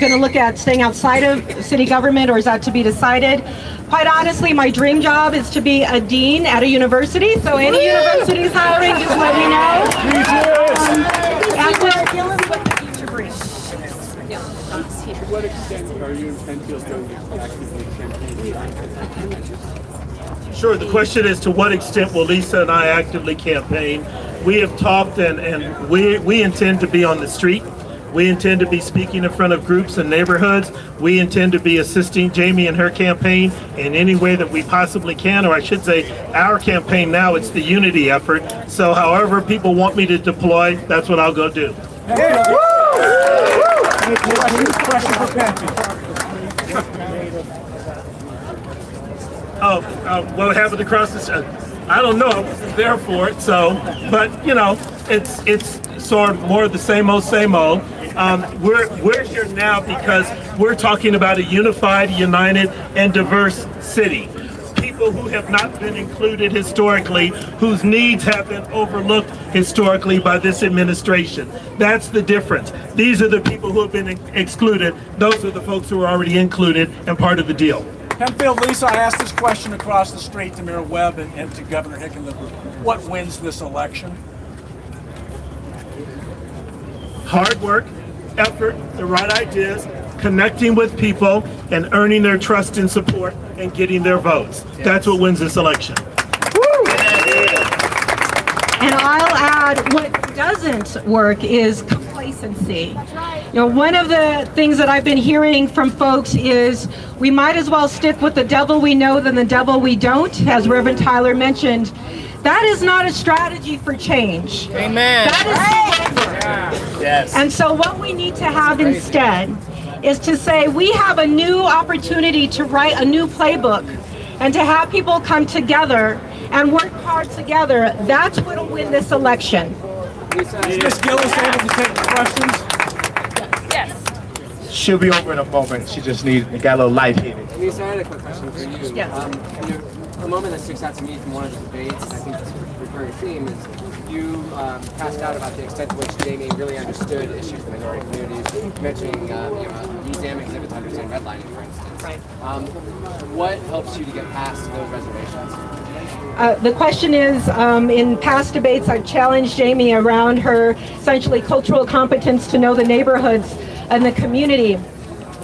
going to look at staying outside of city government, or is that to be decided? Quite honestly, my dream job is to be a dean at a university. So any universities hiring, just let me know. And we're dealing with the future brings. To what extent are you and Penfield going to actively campaign? Sure, the question is, to what extent will Lisa and I actively campaign? We have talked, and we intend to be on the street. We intend to be speaking in front of groups and neighborhoods. We intend to be assisting Jamie in her campaign in any way that we possibly can, or I should say our campaign now, it's the unity effort. So however people want me to deploy, that's what I'll go do. What happened across the I don't know, I wasn't there for it, so, but you know, it's sort of more of the same old, same old. We're here now because we're talking about a unified, united, and diverse city. People who have not been included historically, whose needs have been overlooked historically by this administration. That's the difference. These are the people who have been excluded. Those are the folks who are already included and part of the deal. Penfield, Lisa, I asked this question across the street to Mayor Webb and to Governor Hickenlooper. What wins this election? Hard work, effort, the right ideas, connecting with people, and earning their trust and support, and getting their votes. Yes. That's what wins this election. And I'll add, what doesn't work is complacency. You know, one of the things that I've been hearing from folks is we might as well stick with the devil we know than the devil we don't, as Reverend Tyler mentioned. That is not a strategy for change. Amen. That is surrender. Yes. And so what we need to have instead is to say we have a new opportunity to write a new playbook and to have people come together and work hard together. That's what will win this election. Is Ms. Gillis able to take questions? She'll be over in a moment. She just got a little lightheaded. Lisa, I had a quick question for you. Yes. A moment that sticks out to me from one of the debates, and I think this is a recurring theme, is you passed out about the extent to which Jamie really understood issues of the minority communities, mentioning museum exhibits understand redlining, for instance. Right. What helps you to get past those reservations? The question is, in past debates, I've challenged Jamie around her essentially cultural competence to know the neighborhoods and the community.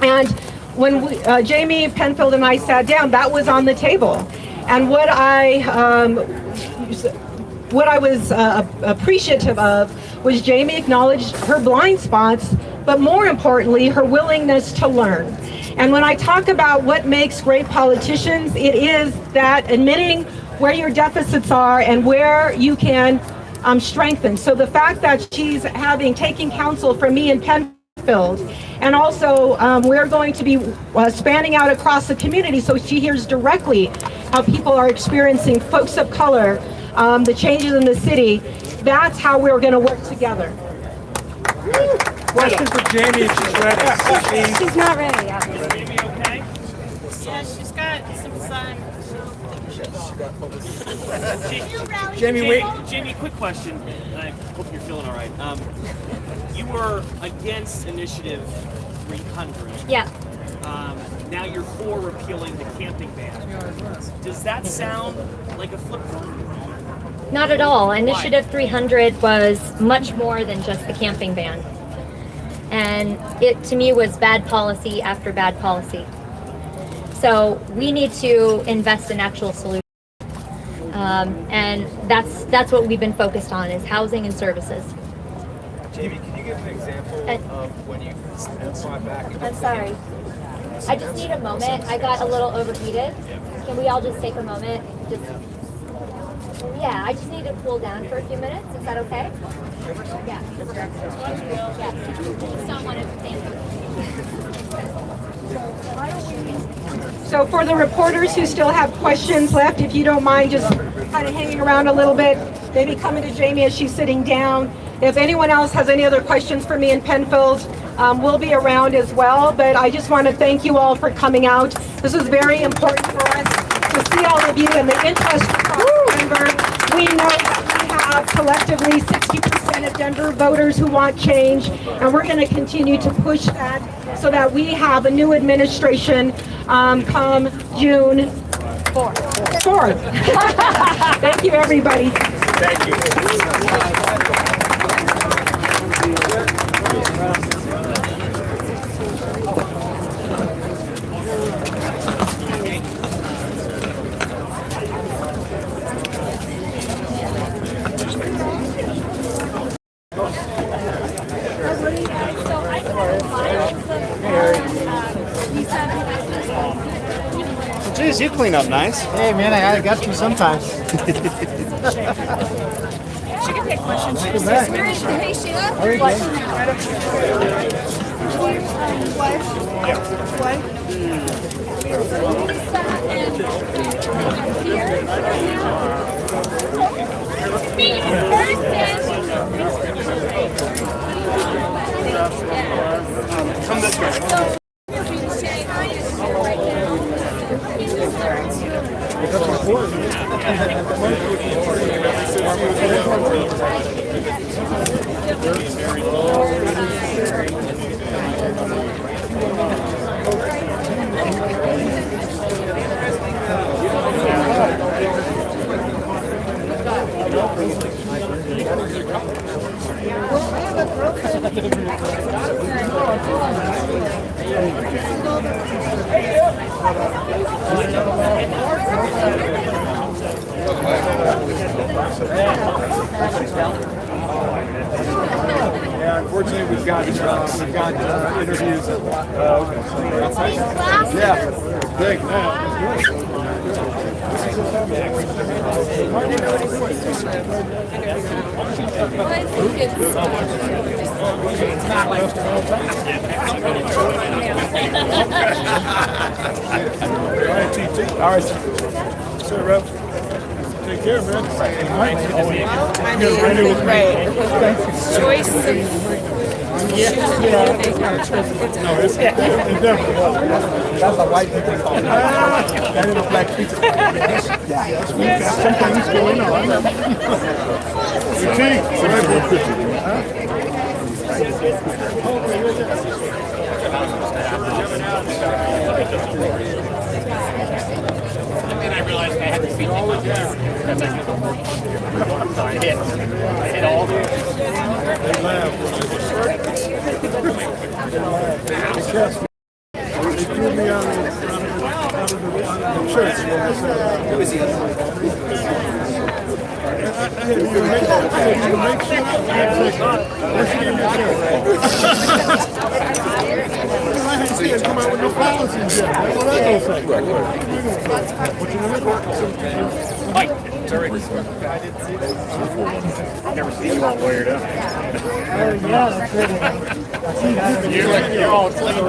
And when Jamie Penfield and I sat down, that was on the table. And what I was appreciative of was Jamie acknowledged her blind spots, but more importantly, her willingness to learn. And when I talk about what makes great politicians, it is that admitting where your deficits are and where you can strengthen. So the fact that she's taking counsel from me in Penfield, and also we're going to be spanning out across the community so she hears directly how people are experiencing, folks of color, the changes in the city. That's how we're going to work together. Question for Jamie if she's ready. She's not ready, obviously. Jamie, okay? Yeah, she's got some sun. Jamie, wait. Jamie, quick question. I hope you're feeling all right. You were against Initiative 300. Yeah. Now you're for repealing the camping ban. Does that sound like a flip-flop? Not at all. Initiative 300 was much more than just the camping ban. And it, to me, was bad policy after bad policy. So we need to invest in actual solutions. And that's what we've been focused on, is housing and services. Jamie, can you give an example of when you fought back? I'm sorry. I just need a moment. I got a little overheated. Can we all just take a moment? Yeah, I just need to cool down for a few minutes. Is that okay? Yeah. Yeah. Just don't want to thank you. So for the reporters who still have questions left, if you don't mind just kind of hanging around a little bit, maybe coming to Jamie as she's sitting down. If anyone else has any other questions for me in Penfield, we'll be around as well. But I just want to thank you all for coming out. This is very important for us to see all of you and the interest across Denver. We know that we have collectively 60% of Denver voters who want change, and we're going to continue to push that so that we have a new administration come June 4th. Thank you, everybody. Thank you. Geez, you clean up nice. Hey man, I got you sometimes. She can pick questions. Good back. Hey, Sheila. How are you doing? Come this way. Yeah, unfortunately, we've got interviews. Yeah, big. All right, sir, Rev. Take care, man. I mean, great. Choice of No, it's definitely. That's a white people call. That is a black people. Sometimes going on. You can't. And I realized I had to feed all the So I hit all the They threw me out of the church. Who is he? I had to make sure. I had to come out with no policies yet. That's what I gonna say. What you want? Mike, sorry. Never seen you all wired up. You're all cleaned up.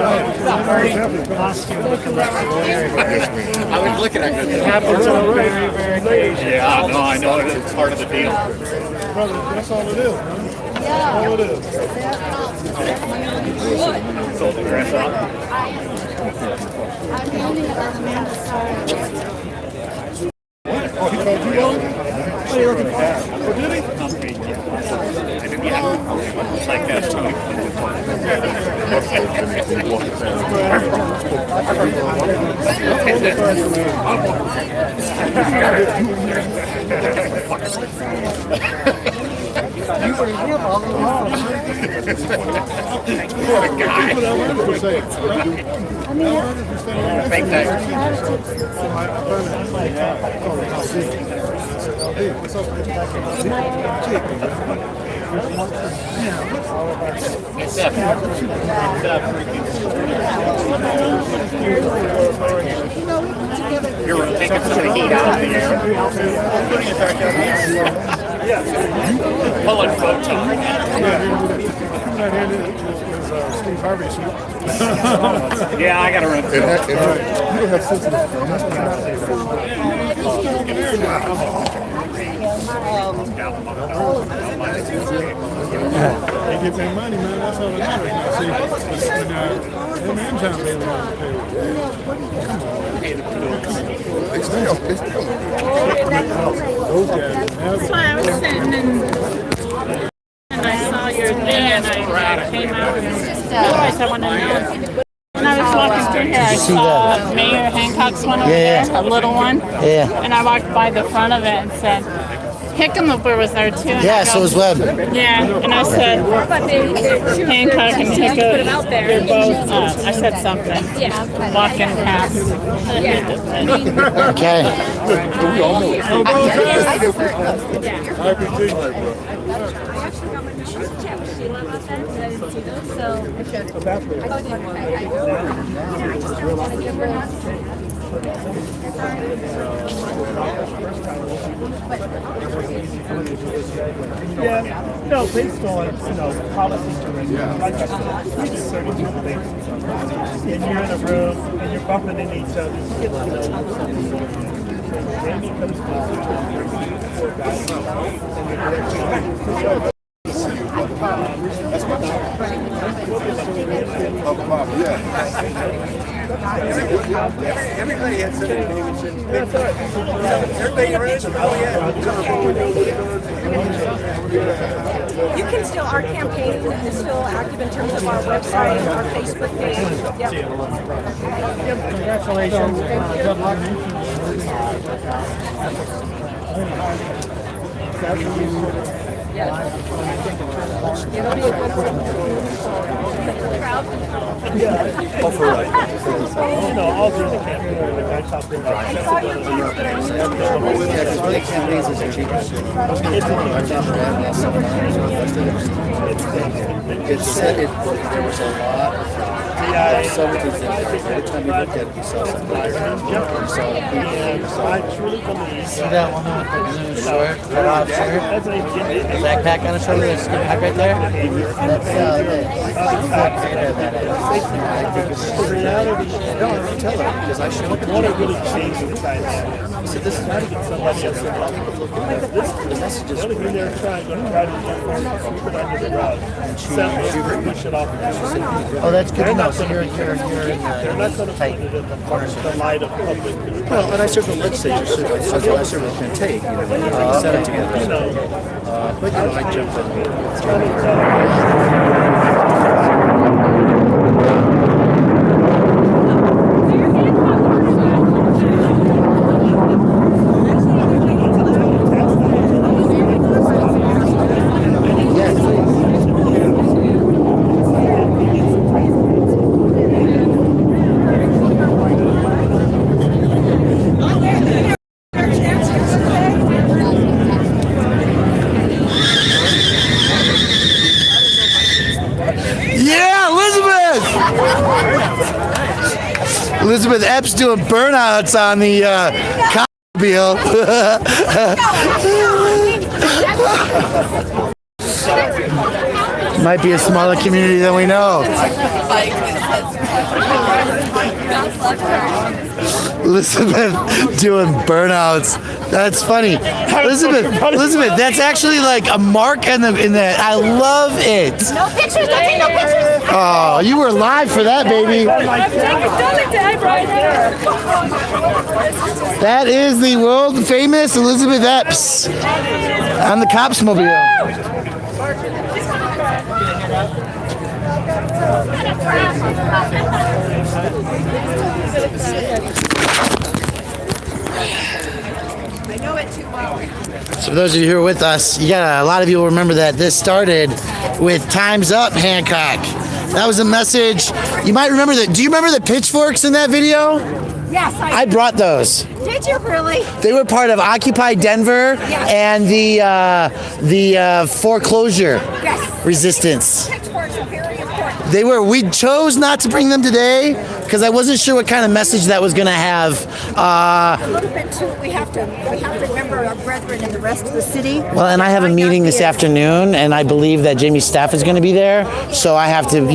I was looking at it. It happens on very, very occasion. Yeah, no, I know it's part of the deal. Brother, that's all it is. That's all it is. So the dress up. Oh, he called you on? What are you looking for? Oh, did he? It's like that, Tony. You were him all along. What a guy. Thank you. You're taking some of the heat out of the air. Pulling photon. Steve Harvey. Yeah, I gotta run. You don't have sensitive. They get their money, man. That's all it matters. See, and them Amazon pay them on the payroll. That's why I was sitting and I saw your thing and I came out and otherwise I want to know. When I was walking through here, I saw Mayor Hancock's one over there, a little one. Yeah. And I walked by the front of it and said, Hickenlooper was there too. And Yeah, I go, so was Webb. Yeah, and I said, Hancock and Tico, you're both, I said something. Yeah. Walking past. Okay. Yeah, no, based on, policy direction, like I said, we do certain things. And you're in a room, and you're bumping into each other, you get to know Jamie comes Everybody had something. Everybody runs from You can still, our campaign is still active in terms of our website, our Facebook page. Yep. Congratulations. Good luck. It'll be a good crowd. Oh, for right. All through the campaign, I talked to them. It said there was a lot of time you looked at it, you saw something. You saw the people. You saw I truly believe. See that woman with the blue shirt, cut off shirt, backpack on her shoulder, there's a pack right there? That's I think it's the reality. No, I don't tell her because I showed it. What it really changed inside now. I said, this is how to get somebody else to take a look at this. The message is The only thing they're trying to do is sweep it under the rug. Push it off. Oh, that's good enough. So you're in They're not going to put it in the light of public. well, and I serve the legislature, so I serve with Penn Tate, you know, when we set it together. But, you know, I jumped Elizabeth Epps doing burnouts on the mobile. Might be a smaller community than we know. Elizabeth doing burnouts. That's funny. Elizabeth, that's actually like a mark in the. I love it. No pictures, don't take no pictures. Oh, you were live for that, baby. I'm taking time right there. That is the world famous Elizabeth Epps on the Cops Mobile. I know it too well. So for those of you who are with us, a lot of you will remember that this started with Time's Up, Hancock. That was a message. You might remember that. Do you remember the pitchforks in that video? Yes, I brought those. Did you really? They were part of Occupy Denver and the foreclosure resistance. Pitchforks are very important. They were. We chose not to bring them today because I wasn't sure what kind of message that was going to have. A little bit too. We have to remember our brethren in the rest of the city. Well, and I have a meeting this afternoon, and I believe that Jamie's staff is going to be there, so I have to,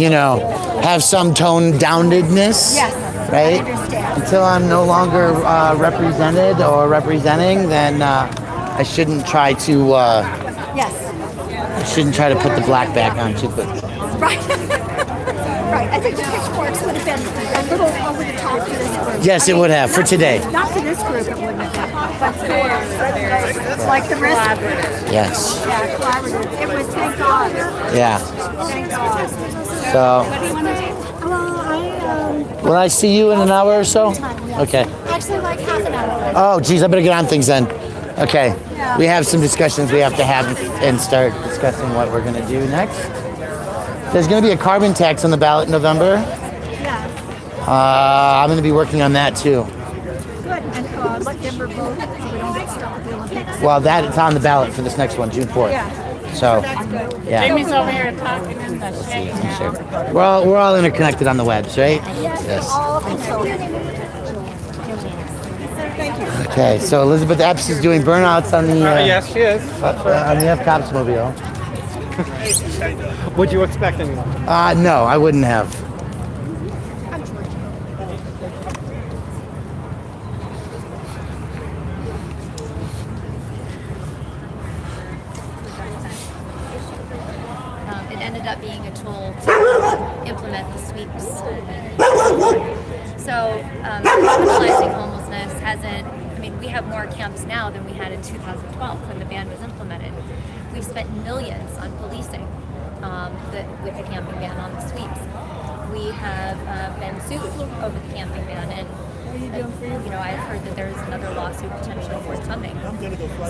have some tone downedness. Yes. Right? I understand. Until I'm no longer represented or representing, then I shouldn't try to. Yes. I shouldn't try to put the black back on too quick. Right. Right. I think the pitchforks would have been a little over the top for this group. Yes, it would have for today. Not for this group, it wouldn't have been. But for like the rest of it. Yes. Yeah, collaborative. It was, thank God. Yeah. Thank God. So. What do you want to do? Well, Will I see you in an hour or so? Okay. actually like half an hour. Oh, geez, I better get on things then. Okay. We have some discussions we have to have and start discussing what we're going to do next. There's going to be a carbon tax on the ballot in November. Yeah. I'm going to be working on that too. Good. And let Denver vote so we don't get stuck with the Olympics. Well, it's on the ballot for this next one, June 4th. Yeah. So, yeah. Jamie's over here talking in the shade now. We're all interconnected on the webs, right? Yes. Thank you. Okay, so Elizabeth Epps is doing burnouts on the yes, she is. on the F-Cops mobile. Would you expect anyone? No, I wouldn't have. It ended up being a tool to implement the sweeps. So, criminalizing homelessness we have more camps now than we had in 2012 when the ban was implemented. We've spent millions on policing with the camping ban on the sweeps. We have been sued over the camping ban, and I've heard that there's another lawsuit potentially forthcoming.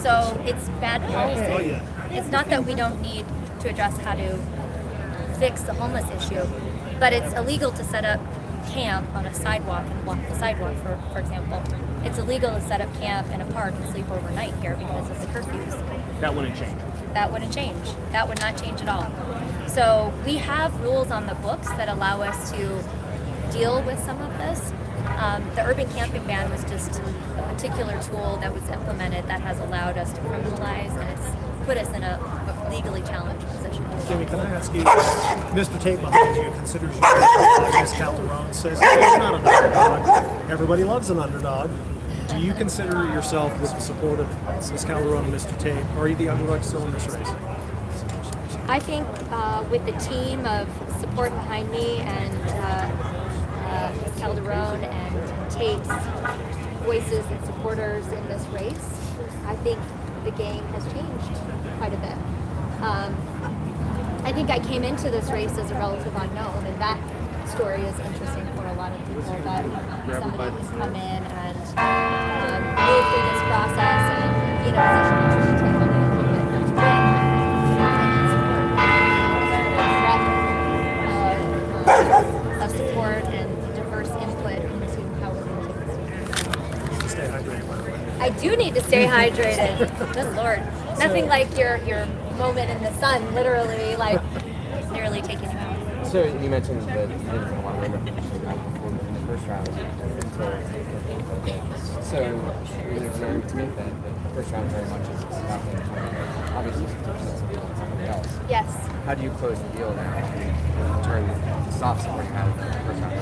So it's bad policy. It's not that we don't need to address how to fix the homeless issue, but it's illegal to set up camp on a sidewalk and block the sidewalk, for example. It's illegal to set up camp in a park and sleep overnight here because of the curfews. That wouldn't change. That wouldn't change. That would not change at all. So we have rules on the books that allow us to deal with some of this. The urban camping ban was just a particular tool that was implemented that has allowed us to criminalize, and it's put us in a legally challenged position. Jimmy, can I ask you, Mr. Tate behind you considers you Ms. Calderon says he's not an underdog. Everybody loves an underdog. Do you consider yourself with the support of Ms. Calderon and Mr. Tate, or are you the underdog still in this race? I think with the team of support behind me and Ms. Calderon and Tate's voices and supporters in this race, I think the game has changed quite a bit. I think I came into this race as a relative unknown, and that story is interesting for a lot of people, that somebody who's come in and moved through this process and be in a position to truly take on of support and diverse input into how we're going to take this. Stay hydrated, by the way. I do need to stay hydrated. Good Lord. Nothing like your moment in the sun, literally, like nearly taking you out. So you mentioned that you didn't have a lot of window in the first round. So there's an argument to make that the first round very much is about the obviously it's a deal with somebody else. Yes. How do you close the deal now and turn the soft support you had in the first round?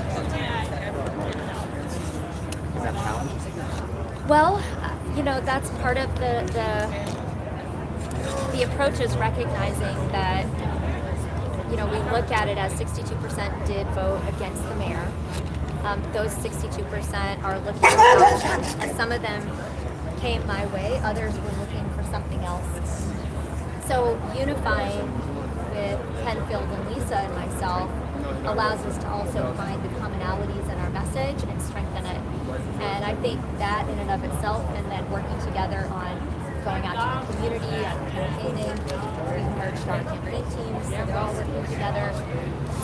Is that a challenge? Well, that's part of the approach is recognizing that, we look at it as 62% did vote against the mayor. Those 62% are looking for options. Some of them came my way, others were looking for something else. So unifying with Penfield and Lisa and myself allows us to also find the commonalities in our message and strengthen it. And I think that in and of itself, and then working together on going out to the community and campaigning, we've merged our campaign teams, so we're all working together.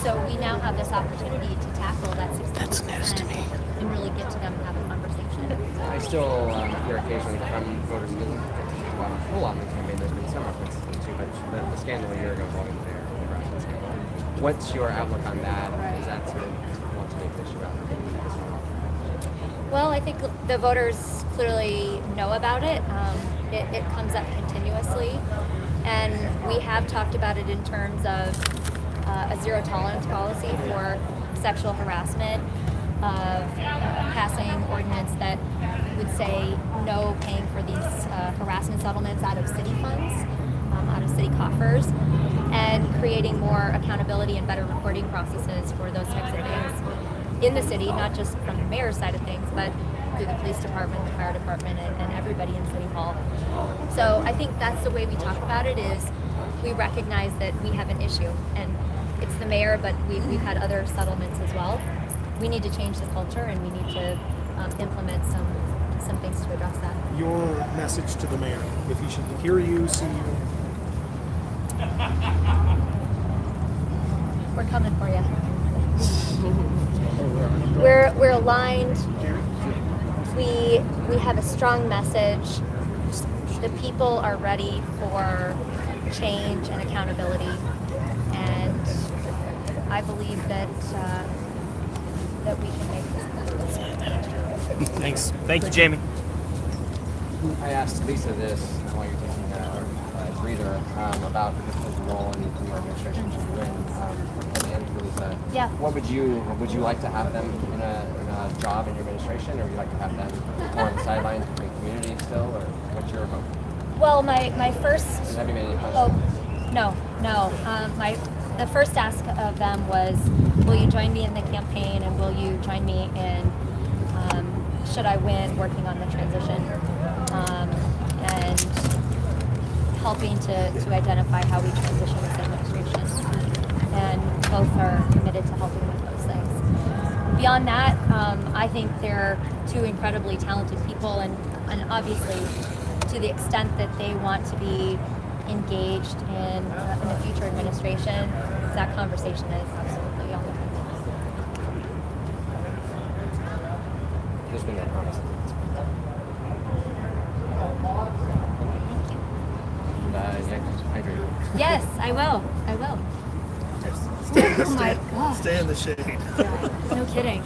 So we now have this opportunity to tackle that 60% and really get to them and have a conversation. I still hear occasionally from voters who didn't get to speak about a whole lot in the campaign. There's been some references to the scandal a year ago voting there. What's your outlook on that? Is that sort of want to make the issue out? Well, I think the voters clearly know about it. It comes up continuously. And we have talked about it in terms of a zero tolerance policy for sexual harassment, of passing ordinance that would say no paying for these harassment settlements out of city funds, out of city coffers, and creating more accountability and better reporting processes for those types of things in the city, not just from the mayor's side of things, but through the police department, the fire department, and everybody in City Hall. So I think that's the way we talk about it, is we recognize that we have an issue, and it's the mayor, but we've had other settlements as well. We need to change the culture, and we need to implement some things to address that. Your message to the mayor, if he should hear you, see you. We're coming for you. We're aligned. We have a strong message. The people are ready for change and accountability, and I believe that we can make this happen. Thanks. Thank you, Jamie. I asked Lisa this while you're taking a breather about the role in your administration and for Lisa. Yeah. What would you like to have them in a job in your administration, or would you like to have them more on the sidelines in the community still, or what's your hope? Well, my first. Have you made any Oh, no. The first ask of them was, will you join me in the campaign, and will you join me in, should I win, working on the transition, and helping to identify how we transition this administration. And both are committed to helping with those things. Beyond that, I think they're two incredibly talented people, and obviously, to the extent that they want to be engaged in the future administration, that conversation is absolutely on the table. There's been no promise. And, yeah, I agree. Yes, I will. Oh my God. Stay in the shade. No kidding.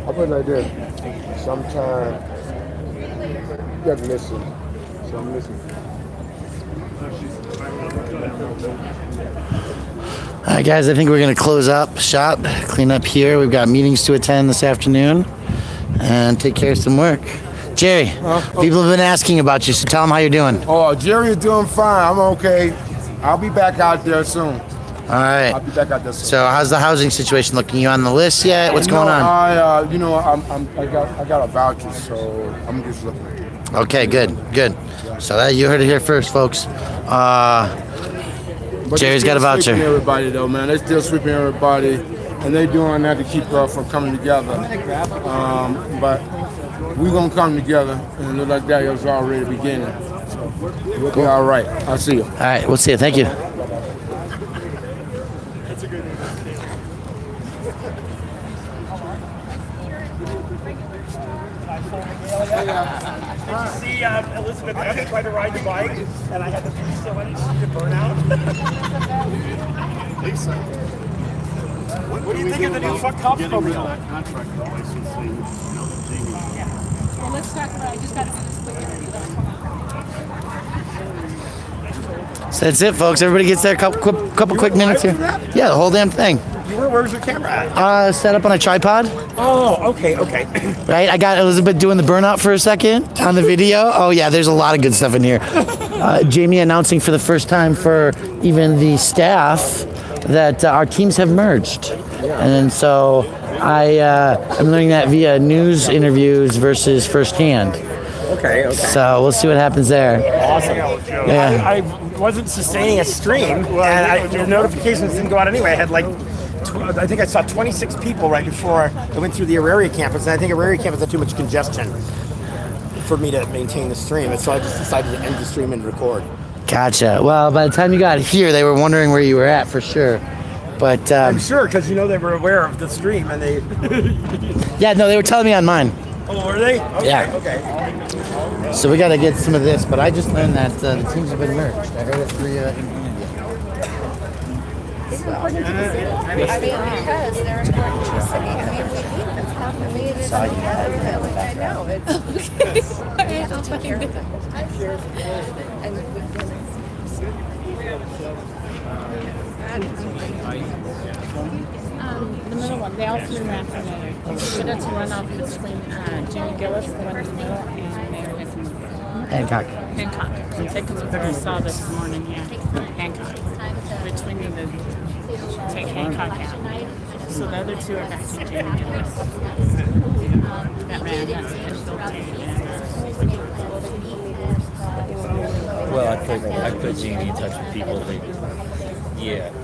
I put it like this. Sometimes you have to listen. So I'm listening. All right, guys, I think we're going to close up shop, clean up here. We've got meetings to attend this afternoon, and take care of some work. Jerry, people have been asking about you, so tell them how you're doing. Oh, Jerry is doing fine. I'm okay. I'll be back out there soon. All right. I'll be back out there soon. So how's the housing situation looking? You on the list yet? What's going on? I got a voucher, so I'm just looking. Okay, good. So that you heard it here first, folks. But Jerry's they're got a still voucher. sweeping everybody, though, man. They're still sweeping everybody, and they're doing that to keep us from coming together. But we're going to come together, and it look like that was already beginning. So we'll be all right. I'll see you. All right, we'll see you. Thank you. See, Elizabeth, I tried to ride the bike, and I had the piece so much to burn out. Lisa, what do you think of the new fuck cops program? Well, let's talk about. I just got to do this quick interview. So that's it, folks. Everybody gets there. Couple quick minutes here. Yeah, the whole damn thing. Where's the camera at? Set up on a tripod. Oh, okay. Right, I got Elizabeth doing the burnout for a second on the video. Oh yeah, there's a lot of good stuff in here. Jamie announcing for the first time for even the staff that our teams have merged, and so I'm learning that via news interviews versus firsthand. Okay. So we'll see what happens there. Awesome. Yeah. I wasn't sustaining a stream, and the notifications didn't go out anyway. I had I think I saw 26 people right before I went through the Auraria campus, and I think Auraria campus had too much congestion for me to maintain the stream, and so I just decided to end the stream and record. Gotcha. Well, by the time you got here, they were wondering where you were at for sure. But I'm sure, because they were aware of the stream, and they. Yeah, no, they were telling me on mine. Oh, were they? Okay, Yeah. Okay. So we got to get some of this, but I just learned that the teams have been merged. I heard it through India. It's important to the city. Because they're important to the city. It's complicated. I know. It's okay. I'll take care of it. The middle one, they all flew around from there. But it's a runoff between Jimmy Gillis, the one in the middle, and Mayor Hancock. Hancock. I'm taking the I saw this morning, yeah. Hancock. Which we need to take Hancock out. So the other two are back to Jimmy Gillis. That ran Well, I put Jamie in touch with people that,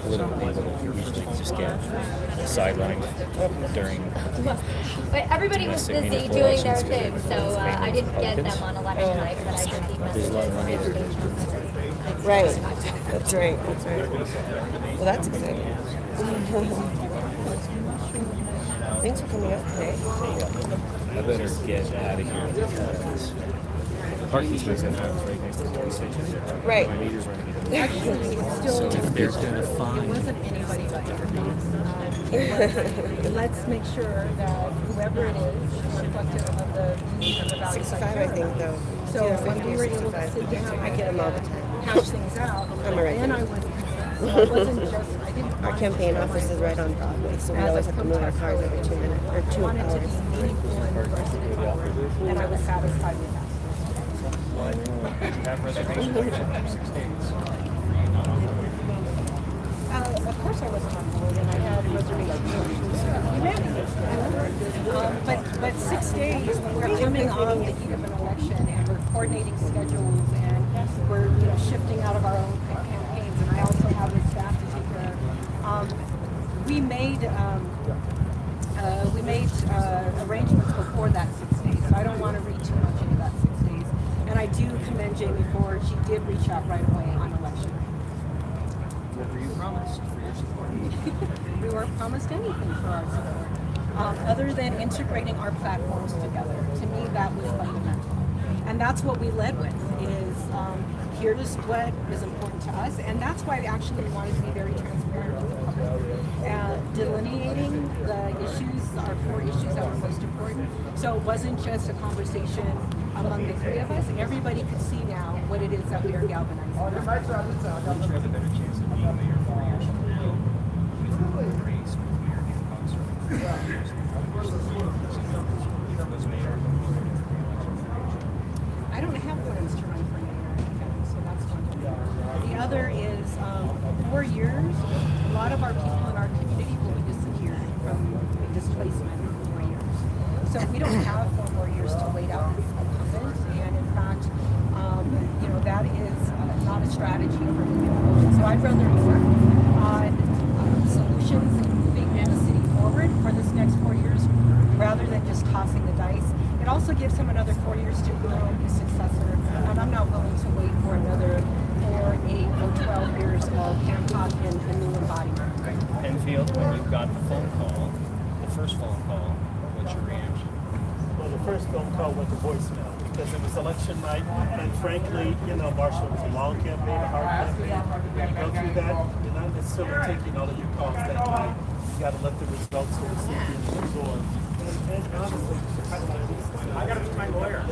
political people that usually just get sidelined during. But everybody was busy doing their thing, so I didn't get them on election night, but I did keep There's a lot of money. Right. That's right. Well, that's exciting. Thanks for coming out today. I better get out of here because the parking space I have is right next to the police station. Right. My meter's running. So if they're gonna find. It wasn't anybody but let's make sure that whoever it is is reflective of the views of the Valley 65, I think, though. So when we were able to sit down, I get them all the time. hash things out, I'm a then I was. So it wasn't just. I didn't. Our campaign office is right on Broadway, so we always have to move our cars every 2 minutes or 2 wanted to hours. be meaningful and diversity, and I was satisfied with that. Of course I wasn't on board, and I had reservations. But 6 days, we're coming on the heat of an election, and we're coordinating schedules, and we're shifting out of our own campaigns, and I also have the staff to take care of. We made arrangements before that 6 days, so I don't want to read too much into that 6 days. And I do commend Jamie for she did reach out right away on election. What were you promised for your support? We weren't promised anything for our support, other than integrating our platforms together. To me, that was fundamental, and that's what we led with. Is here's what is important to us, and that's why actually we wanted to be very transparent with the public, delineating the issues, our 4 issues that were most important. So it wasn't just a conversation among the 3 of us. Everybody could see now what it is that we are galvanizing. I don't have plans to run for mayor, so that's one thing. The other is 4 years. A lot of our people in our community will be disappeared from displacement in 4 years. So we don't have 4 more years to wait out this incumbent, and in fact, that is not a strategy for moving. So I'd rather work on solutions and moving the city forward for this next 4 years rather than just tossing the dice. It also gives him another 4 years to grow his successor, and I'm not willing to wait for another 4, 8, or 12 years of Hancock and a new embodiment. Penfield, when you got the phone call, the first phone call, what's your reaction? Well, the first phone call went to voicemail because it was election night, and frankly, Marshall, it was a long campaign, a hard campaign. You go through that, you're not necessarily taking all of your calls that night. You got to let the results sort of sink in and absorb. And honestly, I got to be my lawyer.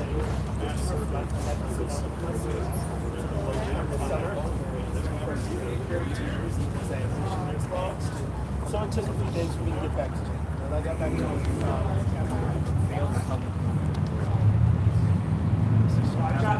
So it took a few days for me to get back to him. And I got back to him. I got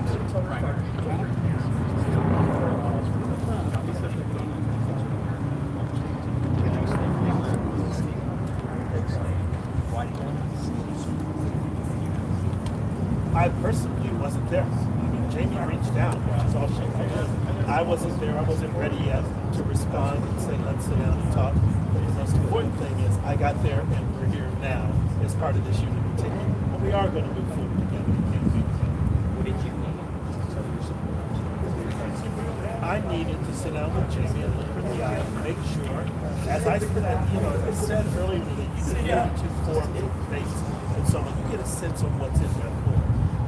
I personally wasn't there. I mean, Jamie reached out, which is all she did. I wasn't there. I wasn't ready yet to respond and say, let's sit down and talk. But the most important thing is I got there and we're here now as part of this unity ticket. And we are going to move forward together. What did you need to tell your supporters? I needed to sit down with Jamie and look her in the eye and make sure, as I said earlier today, you can hear the 2 form debates, and so when you get a sense of what's in their core.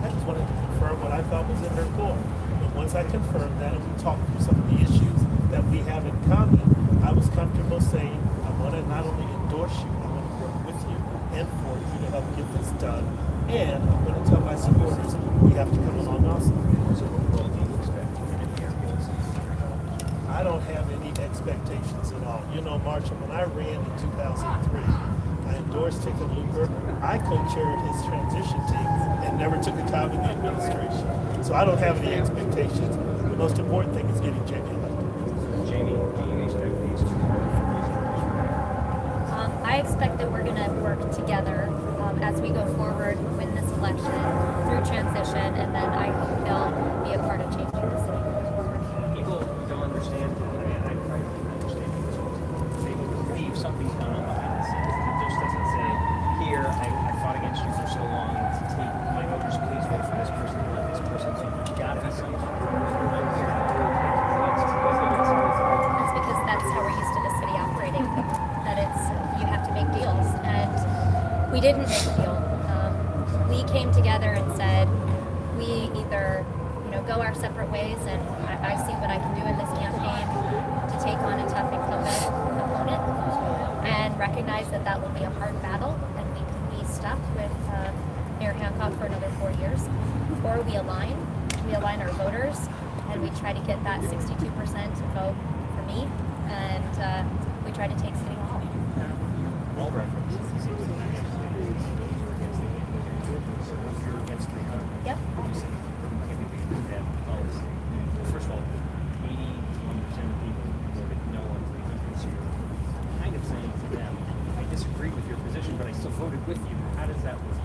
I just wanted to confirm what I thought was in her core. And once I confirmed that and we talked through some of the issues that we have in common, I was comfortable saying, I want to not only endorse you, I want to work with you and for you to help get this done. And I'm going to tell my supporters, we have to come along also. I don't have any expectations at all. Marshall, when I ran in 2003, I endorsed Hickenlooper. I co-chaired his transition team and never took a job in the administration. So I don't have any expectations. The most important thing is getting Jamie elected. Jamie, do you expect these two? I expect that we're going to work together as we go forward, win this election through transition, and then I hope he'll be a part of changing the city. People don't understand, I try to understand this. They believe something's going on behind the scenes. It just doesn't say, here, I fought against you for so long, take my voters, please vote for this person, let this person. So you gotta be something. That's because that's how we're used to the city operating, that it's, you have to make deals. And we didn't make a deal. We came together and said, we either go our separate ways, and I see what I can do in this campaign to take on a tough incumbent opponent, and recognize that that will be a hard battle, and we can be stuck with Mayor Hancock for another 4 years, or we align our voters, and we try to get that 62% vote for me, and we try to take City Hall. All references. Yep. First of all, 81% of people voted no on 300, so you're kind of saying to them, I disagree with your position, but I still voted with you. How does that work?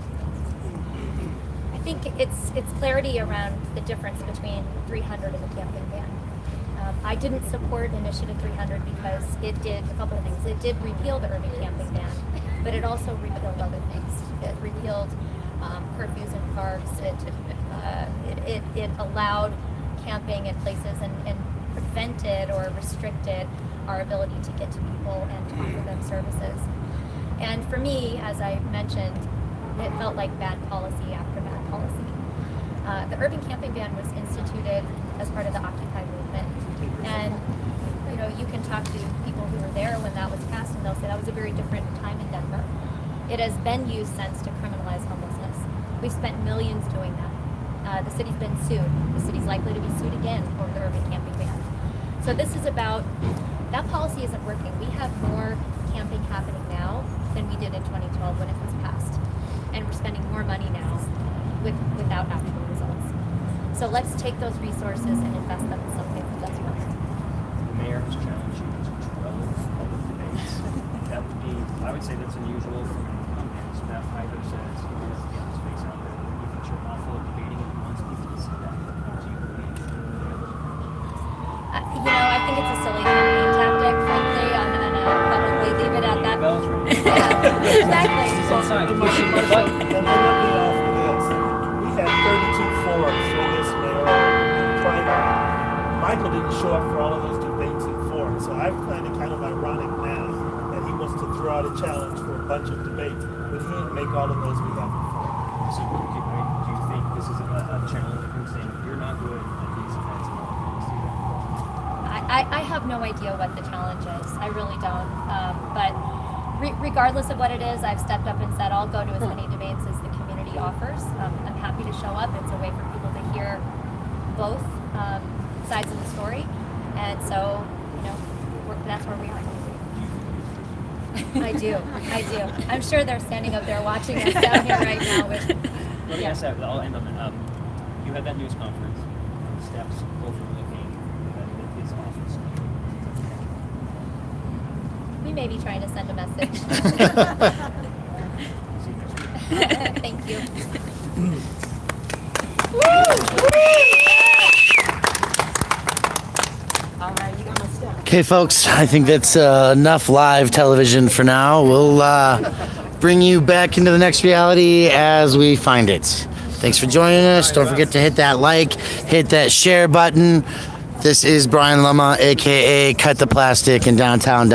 I think it's clarity around the difference between 300 and the camping ban. I didn't support Initiative 300 because it did a couple of things. It did repeal the urban camping ban, but it also repealed other things. It repealed curfews in parks. It allowed camping in places and prevented or restricted our ability to get to people and to offer them services. And for me, as I mentioned, it felt like bad policy after bad policy. The urban camping ban was instituted as part of the Occupy movement. And you know, you can talk to people who were there when that was passed, and they'll say that was a very different time in Denver. It has been used since to criminalize homelessness. We've spent millions doing that. The city's been sued. The city's likely to be sued again over the urban camping ban. So this is about, that policy isn't working. We have more camping happening now than we did in 2012 when it was passed. And we're spending more money now without actual results. So let's take those resources and invest them in something that does work. The mayor has challenged you to 12 public debates. That would be, I would say that's unusual for many companies. That either says, let's get the space out there, you think you're awful at debating and he wants people to see that. Do you believe? You know, I think it's a silly campaign tactic, frankly. I'm gonna probably leave it at that. Yeah, exactly. We had 32 forums for this mayoral primary. Michael didn't show up for all of those debates and forums, so I find it kind of ironic now that he wants to throw out a challenge for a bunch of debates, but he didn't make all of those we have before. So do you think this is a challenge of him saying you're not good at these events and all of these? I have no idea what the challenge is. I really don't. But regardless of what it is, I've stepped up and said I'll go to as many debates as the community offers. I'm happy to show up. It's a way for people to hear both sides of the story. And so, you know, that's where we are. I do. I'm sure they're standing up there watching us down here right now. Let me ask that. I'll end on it. You had that news conference. Steps overlooking his office. We may be trying to send a message. Thank you. Okay, folks, I think that's enough live television for now. We'll bring you back into the next reality as we find it. Thanks for joining us. Don't forget to hit that like, hit that share button. This is Brian Lema, aka Cut the Plastic in downtown.